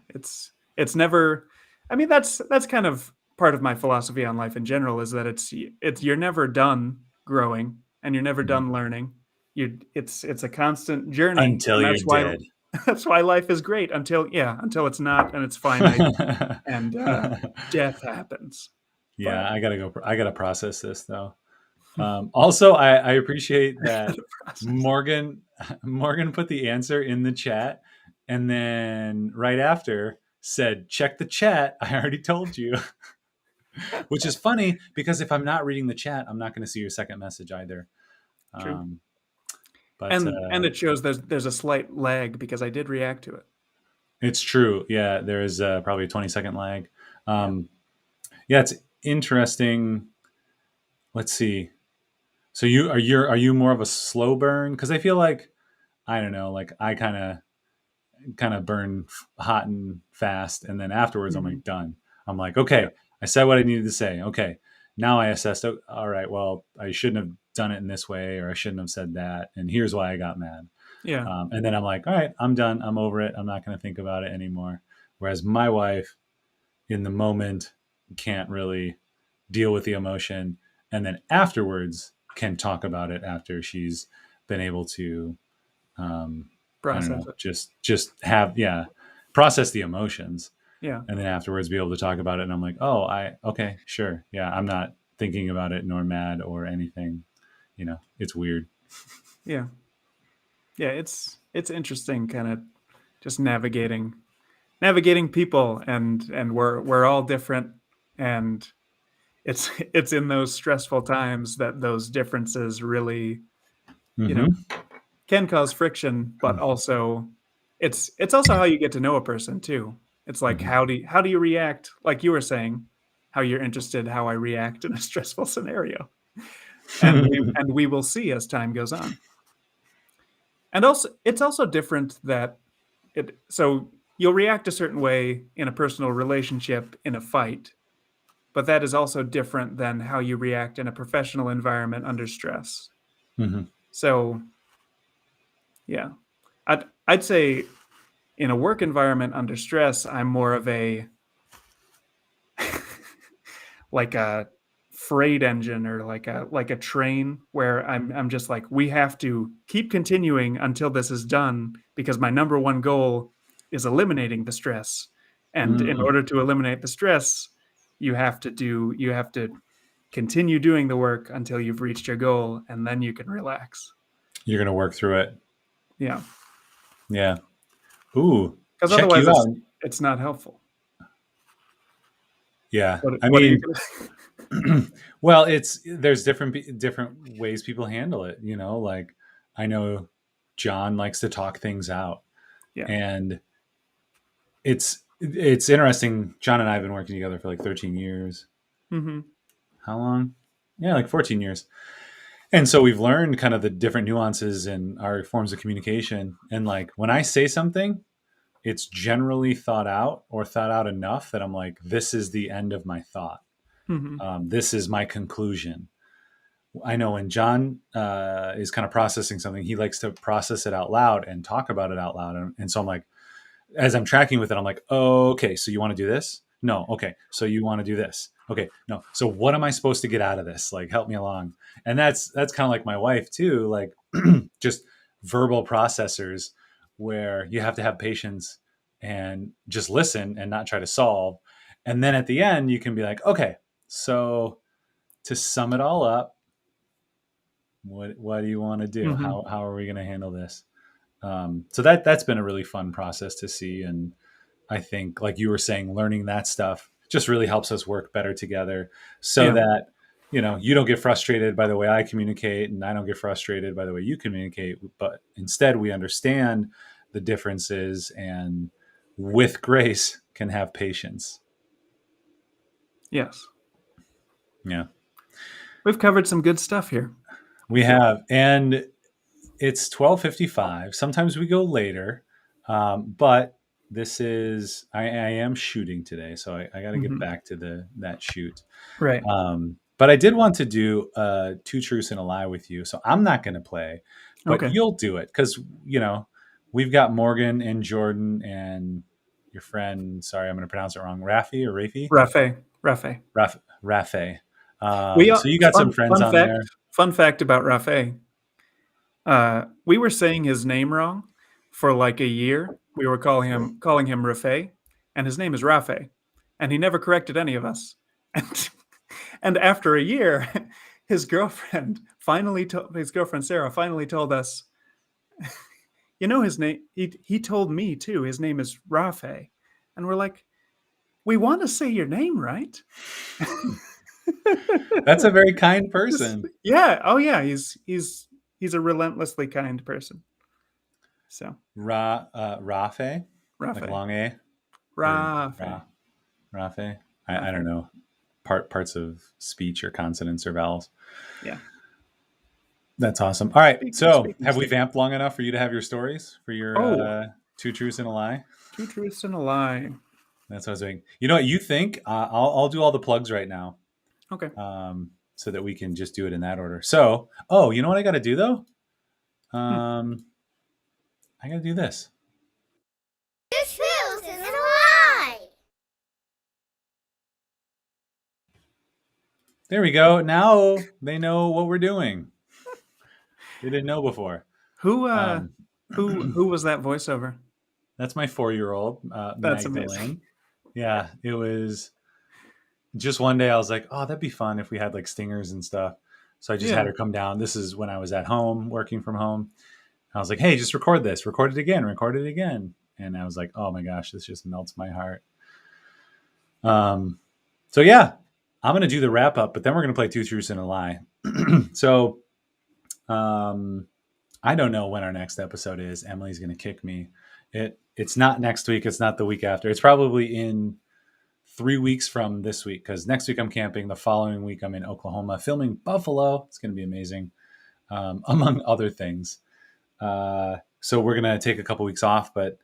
it's never. I mean, that's kind of part of my philosophy on life in general is that it's you're never done growing and you're never done learning. It's a constant journey, Until and you're that's why dead. that's why life is great until it's not and it's finite and death happens. Yeah, But I gotta go. I gotta process this though. Also, I appreciate that Morgan put the answer in the chat, and then right after said, "Check the chat. I already told you," which is funny because if I'm not reading the chat, I'm not going to see your second message either. True. But And it shows there's a slight lag because I did react to it. it's true. Yeah, there is probably a 20-second lag. Yeah, it's interesting. Let's see. So are you more of a slow burn? Because I feel like I don't know, like I kind of burn hot and fast, and then afterwards I'm like done. I'm like, okay, Yeah. I said what I needed to say. Okay, now I assessed. Oh, all right, well, I shouldn't have done it in this way, or I shouldn't have said that, and here's why I got mad. Yeah. And then I'm like, all right, I'm done. I'm over it. I'm not going to think about it anymore. Whereas my wife, in the moment, can't really deal with the emotion, and then afterwards can talk about it after she's been able to I don't Process know, it. just have process the emotions, Yeah. and then afterwards be able to talk about it. And I'm like, oh, okay, sure, yeah, I'm not thinking about it nor mad or anything. It's weird. Yeah. Yeah, it's interesting kind of just navigating people and we're all different, and it's in those stressful times that those differences really, Mm-hmm. can cause friction, but also it's also how you get to know a person too. It's like Mm-hmm. how do you react, like you were saying, how you're interested how I react in a stressful scenario. And we will see as time goes on. And also it's also different that so you'll react a certain way in a personal relationship in a fight, but that is also different than how you react in a professional environment under stress. Mm-hmm. So yeah, I'd say in a work environment under stress, I'm more of a like a freight engine or like a train where I'm just like, we have to keep continuing until this is done because my number one goal is eliminating the stress. And in Mm. order to eliminate the stress, you have to continue doing the work until you've reached your goal, and then you can relax. You're gonna work through it. Yeah, Yeah. Ooh, because check otherwise you out. it's not helpful. Yeah, I What are you mean, gonna? well, there's different ways people handle it. Like I know John likes to talk things out, Yeah. And it's interesting. John and I have been working together for like 13 years. Mm-hmm. How long? Yeah, like 14 years. And so we've learned kind of the different nuances in our forms of communication. And like when I say something, it's generally thought out or thought out enough that I'm like, this is the end of my thought. Mm-hmm. This is my conclusion. I know when John is kind of processing something, he likes to process it out loud and talk about it out loud. And so I'm like, as I'm tracking with it, I'm like, oh, okay, so you want to do this? No. Okay. So you want to do this? Okay. No. So what am I supposed to get out of this? Like, help me along. And that's kind of like my wife too, like just verbal processors where you have to have patience and just listen and not try to solve. And then at the end, you can be like, okay, so to sum it all up, what do you want to do? Mm-hmm. How are we going to handle this? So that's been a really fun process to see. And I think, like you were saying, learning that stuff just really helps us work better together so Yeah. that, you don't get frustrated by the way I communicate and I don't get frustrated by the way you communicate, but instead we understand the differences and with grace can have patience. Yes. Yeah, We've covered some good stuff here. we have. And it's 12:55. Sometimes we go later. But this is, I am shooting today. So I got to get Mm-hmm. back to that shoot. Right. But I did want to do Two Truths and a Lie with you. So I'm not going to play, but Okay. you'll do it because, we've got Morgan and Jordan and your friend, sorry, I'm going to pronounce it wrong, Rafi or Rafi? Rafe. Rafe. We So you got some friends on there. Fun fact about Rafe. We were saying his name wrong for like a year. We were calling him Rafe, and his name is Rafe, and he never corrected any of us. And after a year, his girlfriend Sarah finally told us, his name. He told me too. His name is Rafe, and we're like, we want to say your name right. That's a very kind person. Yeah. Oh yeah. He's a relentlessly kind person. So Rafe, like Rafe. long A. Rafe. Rafe. I don't know. Parts of speech or consonants or vowels. Yeah. That's awesome. All right. So Speaking have we Steve. vamped long enough for you to have your stories for your Two Truths and a Lie? Two truths and a lie. That's what I was doing. You know what you think? I'll do all the plugs right now. Okay. So that we can just do it in that order. So, you know what I got to do though? I got to do this. Two truths and a lie. There we go. Now they know what we're doing. They didn't know before. Who was that voiceover? That's my 4-year-old, That's Magdalene. amazing. Yeah, it was just one day I was like, oh, that'd be fun if we had like stingers and stuff. So I just had her come down. This is when I was at home, working from home. I was like, hey, just record this, record it again. And I was like, oh my gosh, this just melts my heart. So yeah, I'm going to do the wrap up, but then we're going to play Two Truths and a Lie. So, I don't know when our next episode is. Emily's going to kick me. It's not next week. It's not the week after. It's probably in 3 weeks from this week, because next week I'm camping. The following week I'm in Oklahoma filming Buffalo. It's going to be amazing, among other things. So we're going to take a couple weeks off, but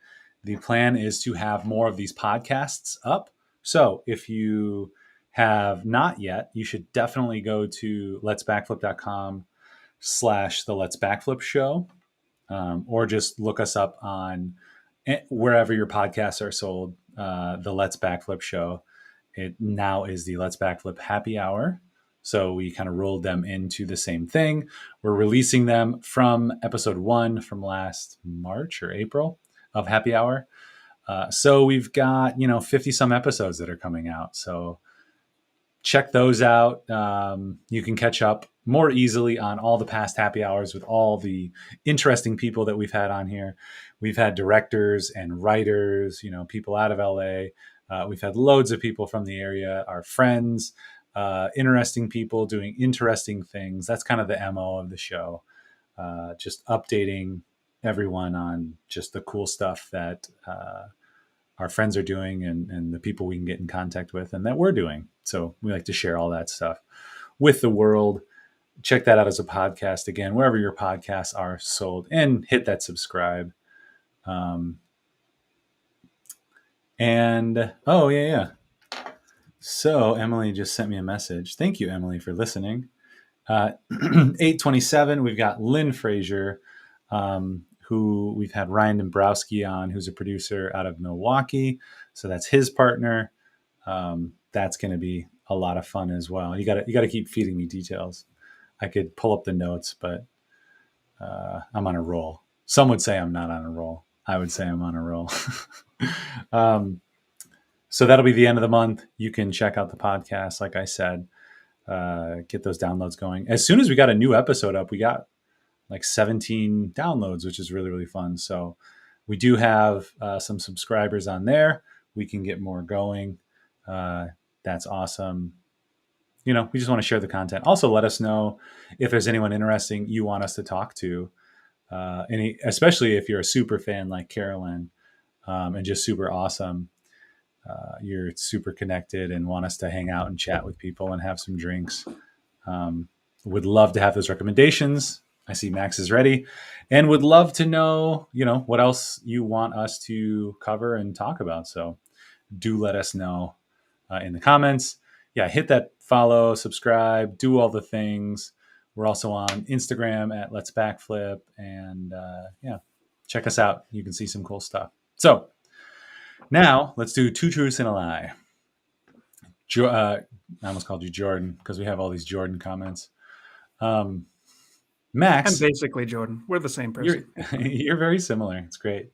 the plan is to have more of these podcasts up. So if you have not yet, you should definitely go to letsbackflip.com/the Let's Backflip show, or just look us up on wherever your podcasts are sold. The Let's Backflip show. It now is the Let's Backflip happy hour. So we kind of rolled them into the same thing. We're releasing them from episode 1 from last March or April of happy hour. So we've got, 50 some episodes that are coming out. So check those out. You can catch up more easily on all the past happy hours with all the interesting people that we've had on here. We've had directors and writers, people out of LA. We've had loads of people from the area, our friends, interesting people doing interesting things. That's kind of the MO of the show. Just updating everyone on just the cool stuff that our friends are doing and the people we can get in contact with and that we're doing. So we like to share all that stuff with the world. Check that out as a podcast again, wherever your podcasts are sold, and hit that subscribe. And oh yeah. So Emily just sent me a message. Thank you, Emily, for listening. 827, we've got Lynn Frazier, who we've had Ryan Dombrowski on, who's a producer out of Milwaukee. So that's his partner. That's going to be a lot of fun as well. You got to keep feeding me details. I could pull up the notes, but I'm on a roll. Some would say I'm not on a roll. I would say I'm on a roll. So that'll be the end of the month. You can check out the podcast, like I said, get those downloads going. As soon as we got a new episode up, we got like 17 downloads, which is really, really fun. So we do have some subscribers on there. We can get more going. That's awesome. We just want to share the content. Also, let us know if there's anyone interesting you want us to talk to. Especially if you're a super fan like Carolyn and just super awesome. You're super connected and want us to hang out and chat with people and have some drinks. Would love to have those recommendations. I see Max is ready and would love to know, what else you want us to cover and talk about. So do let us know in the comments. Yeah, hit that follow, subscribe, do all the things. We're also on Instagram at Let's Backflip. And check us out. You can see some cool stuff. So now let's do 2 truths and a lie. I almost called you Jordan because we have all these Jordan comments. Max. I'm basically Jordan. We're the same person. You're very similar. It's great.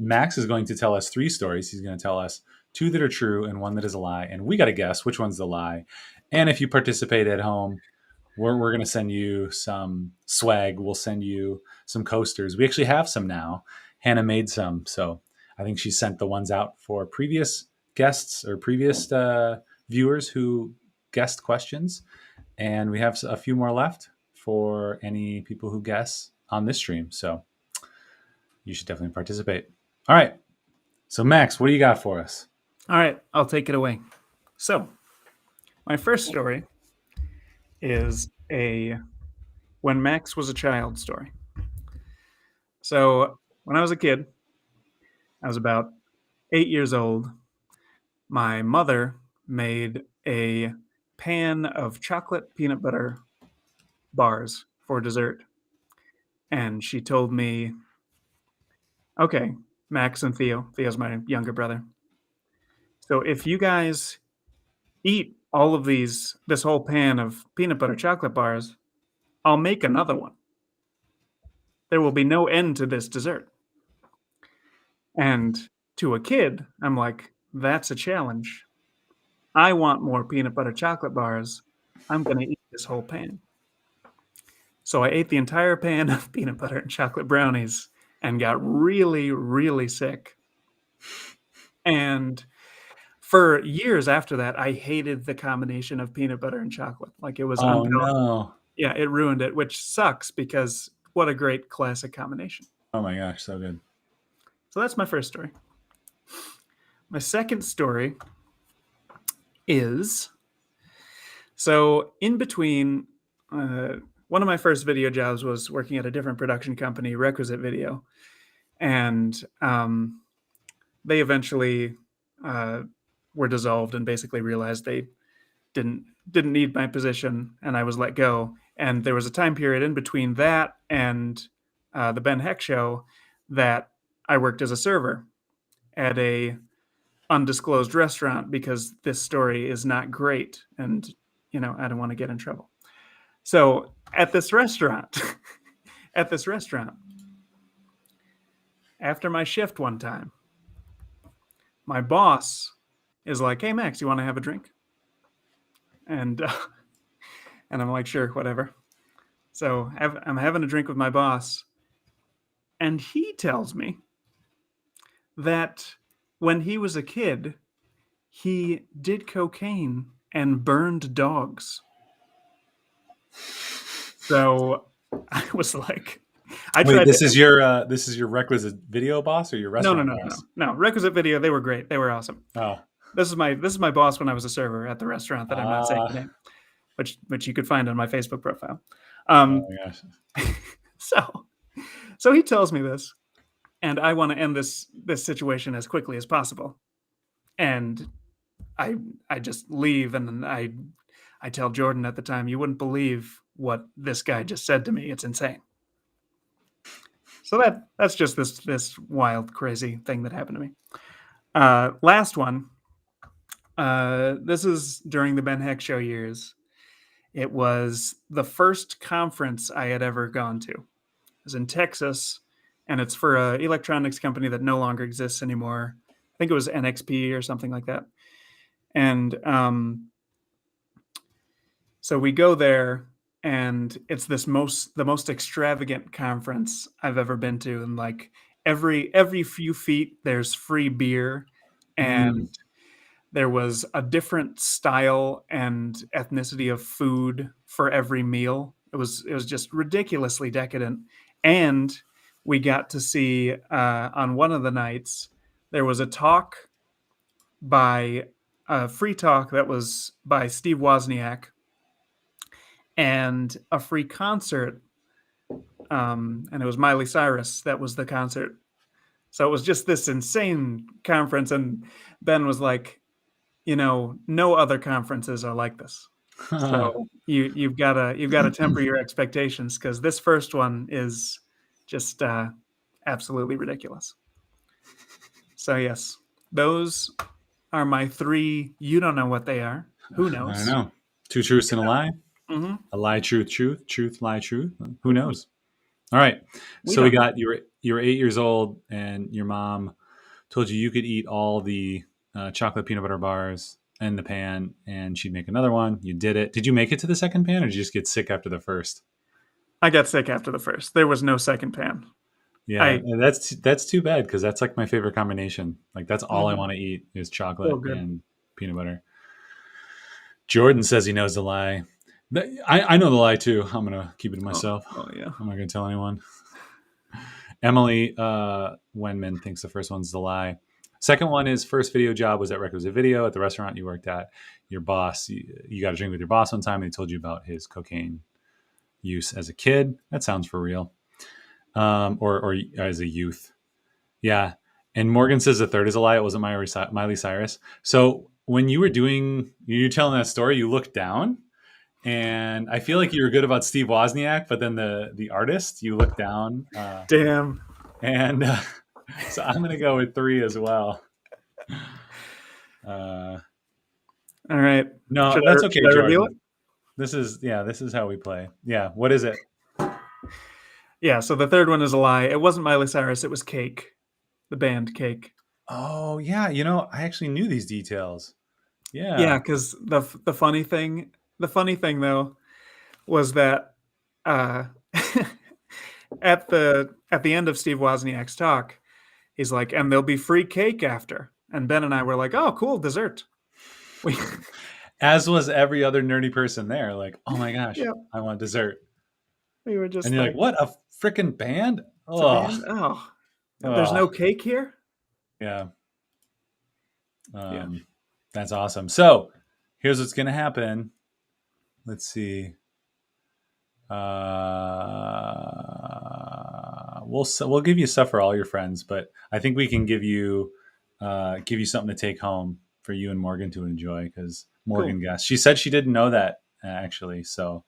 Max is going to tell us 3 stories. He's going to tell us 2 that are true and 1 that is a lie. And we got to guess which one's the lie. And if you participate at home, we're going to send you some swag. We'll send you some coasters. We actually have some now. Hannah made some. So I think she sent the ones out for previous guests or previous viewers who guessed questions. And we have a few more left for any people who guess on this stream. So you should definitely participate. All right. So Max, what do you got for us? All right, I'll take it away. So my first story is a when Max was a child story. So when I was a kid, I was about 8 years old. My mother made a pan of chocolate peanut butter bars for dessert. And she told me, okay, Max and Theo's my younger brother. So if you guys eat all of this whole pan of peanut butter chocolate bars, I'll make another one. There will be no end to this dessert. And to a kid, I'm like, that's a challenge. I want more peanut butter chocolate bars. I'm going to eat this whole pan. So I ate the entire pan of peanut butter and chocolate brownies and got really, really sick. And for years after that, I hated the combination of peanut butter and chocolate. Like it was no. Yeah, it ruined it, which sucks because what a great classic combination. Oh my gosh, so good. So that's my first story. My second story is, so in between, one of my first video jobs was working at a different production company, Requisite Video. And they eventually were dissolved and basically realized they didn't need my position, and I was let go. And there was a time period in between that and the Ben Heck show that I worked as a server at a undisclosed restaurant because this story is not great, and I don't want to get in trouble. So at this restaurant, after my shift one time, my boss is like, "Hey Max, you want to have a drink?" And I'm like, "Sure, whatever." So I'm having a drink with my boss, and he tells me that when he was a kid, he did cocaine and burned dogs. So I was like, I Wait, tried this to, is your requisite video boss or your no, no, restaurant no, no, boss? no. Requisite Video, they were great. They were awesome. Oh, This is my boss when I was a server at the restaurant that I'm not saying the ah, name, which you could find on my Facebook profile. oh Um, my gosh. so so he tells me this, and I want to end this situation as quickly as possible. And I I just leave, and then I tell Jordan at the time, you wouldn't believe what this guy just said to me. It's insane. So that's just this wild, crazy thing that happened to me. Last one. This is during the Ben Heck Show years. It was the first conference I had ever gone to. It was in Texas, and it's for an electronics company that no longer exists anymore. I think it was NXP or something like that. And so we go there, and it's the most extravagant conference I've ever been to. And like every few feet, there's free beer, and Mm. there was a different style and ethnicity of food for every meal. It was just ridiculously decadent. And we got to see on one of the nights there was a talk by a free talk that was by Steve Wozniak, and a free concert, and it was Miley Cyrus that was the concert. So it was just this insane conference, and Ben was like, no other conferences are like this. So you've gotta temper your expectations, because this first one is just absolutely ridiculous. So yes, those are my three. You don't know what they are. Who I don't knows? know. Two truths and a lie. Mm-hmm. A lie, truth, truth, truth, lie, truth. Who knows? All right. We So we don't. got you were 8 years old, and your mom told you could eat all the chocolate peanut butter bars in the pan, and she'd make another one. You did it. Did you make it to the second pan, or did you just get sick after the first? I got sick after the first. There was no second pan. Yeah, I and that's too bad, because that's like my favorite combination. Like that's all I Mhm. want to eat is So chocolate good. and peanut butter. Jordan says he knows the lie. I know the lie too. I'm gonna keep it to Oh, myself. oh yeah. I'm not gonna tell anyone. Emily Wenman thinks the first one's the lie. Second one is first video job was at Requisite Video at the restaurant you worked at. Your boss, you got to drink with your boss one time, and he told you about his cocaine use as a kid. That sounds for real. Or as a youth. Yeah. And Morgan says the third is a lie. It wasn't Miley Cyrus. So when you were telling that story, you looked down, and I feel like you were good about Steve Wozniak, but then the artist, you looked down. Damn. And so I'm going to go with 3 as well. All right. No, Should that's I okay, should I reveal it? Jordan. This is how we play. Yeah. What is it? Yeah. So the third one is a lie. It wasn't Miley Cyrus. It was Cake, the band Cake. Oh, yeah. I actually knew these details. Yeah, Yeah. because the funny thing though was that uh, at the end of Steve Wozniak's talk, he's like, "And there'll be free cake after." And Ben and I were like, "Oh, cool, dessert." We, As was every other nerdy person there. Like, oh my gosh, yeah, I want dessert. we were And just you're like, like, what? A freaking band? "It's a Oh, band? Oh, there's oh, no cake here." yeah. Yeah. That's awesome. So here's what's going to happen. Let's see. We'll give you stuff for all your friends, but I think we can give you something to take home for you and Morgan to enjoy, because Morgan Cool. guessed. She said she didn't know that actually. So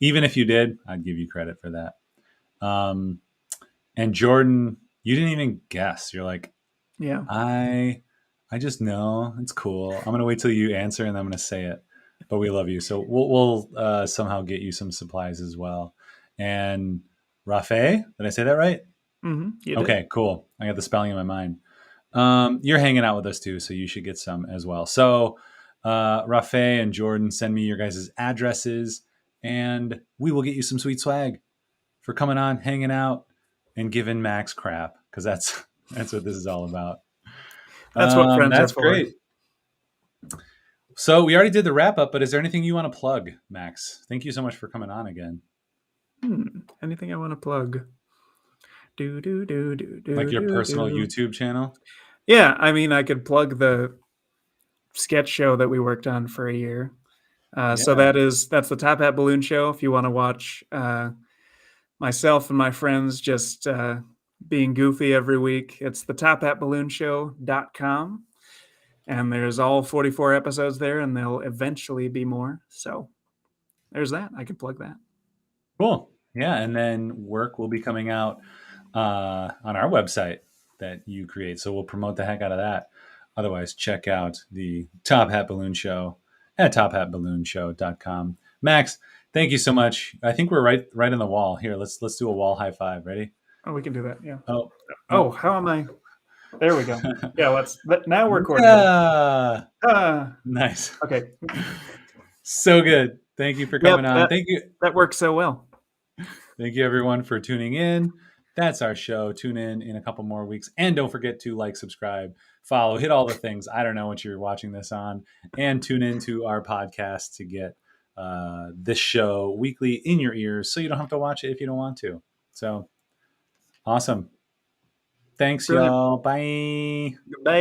even if you did, I'd give you credit for that. And Jordan, you didn't even guess. You're like, Yeah. I just know it's cool. I'm gonna wait till you answer, and I'm gonna say it. But we love you, so we'll somehow get you some supplies as well. And Rafe, did I say that right? Mm-hmm. You did. Okay, cool. I got the spelling in my mind. You're hanging out with us too, so you should get some as well. So Rafe and Jordan, send me your guys' addresses, and we will get you some sweet swag for coming on, hanging out, and giving Max crap, because that's what this is all about. That's what friends are That's for. great. So we already did the wrap up, but is there anything you want to plug, Max? Thank you so much for coming on again. Anything I want to plug? Like your personal YouTube channel? Yeah, I mean, I could plug the sketch show that we worked on for a year. So Yeah. that's the Top Hat Balloon Show. If you want to watch myself and my friends just being goofy every week, it's the tophatballoonshow.com. And there's all 44 episodes there, and there'll eventually be more. So there's that. I can plug that. Cool. Yeah. And then work will be coming out on our website that you create. So we'll promote the heck out of that. Otherwise, check out the Top Hat Balloon Show at tophatballoonshow.com. Max, thank you so much. I think we're right on the wall. Here, let's do a wall high five. Ready? Oh, we can do that. Yeah. Oh, how am I? There we go. Yeah, now we're recording. Yeah. Ah, Nice. okay. So good. Thank you for coming on. Thank you. That works so well. Thank you, everyone, for tuning in. That's our show. Tune in a couple more weeks. And don't forget to like, subscribe, follow, hit all the things. I don't know what you're watching this on. And tune into our podcast to get this show weekly in your ears so you don't have to watch it if you don't want to. So, awesome. Thanks, Brilliant. y'all. Bye. Bye.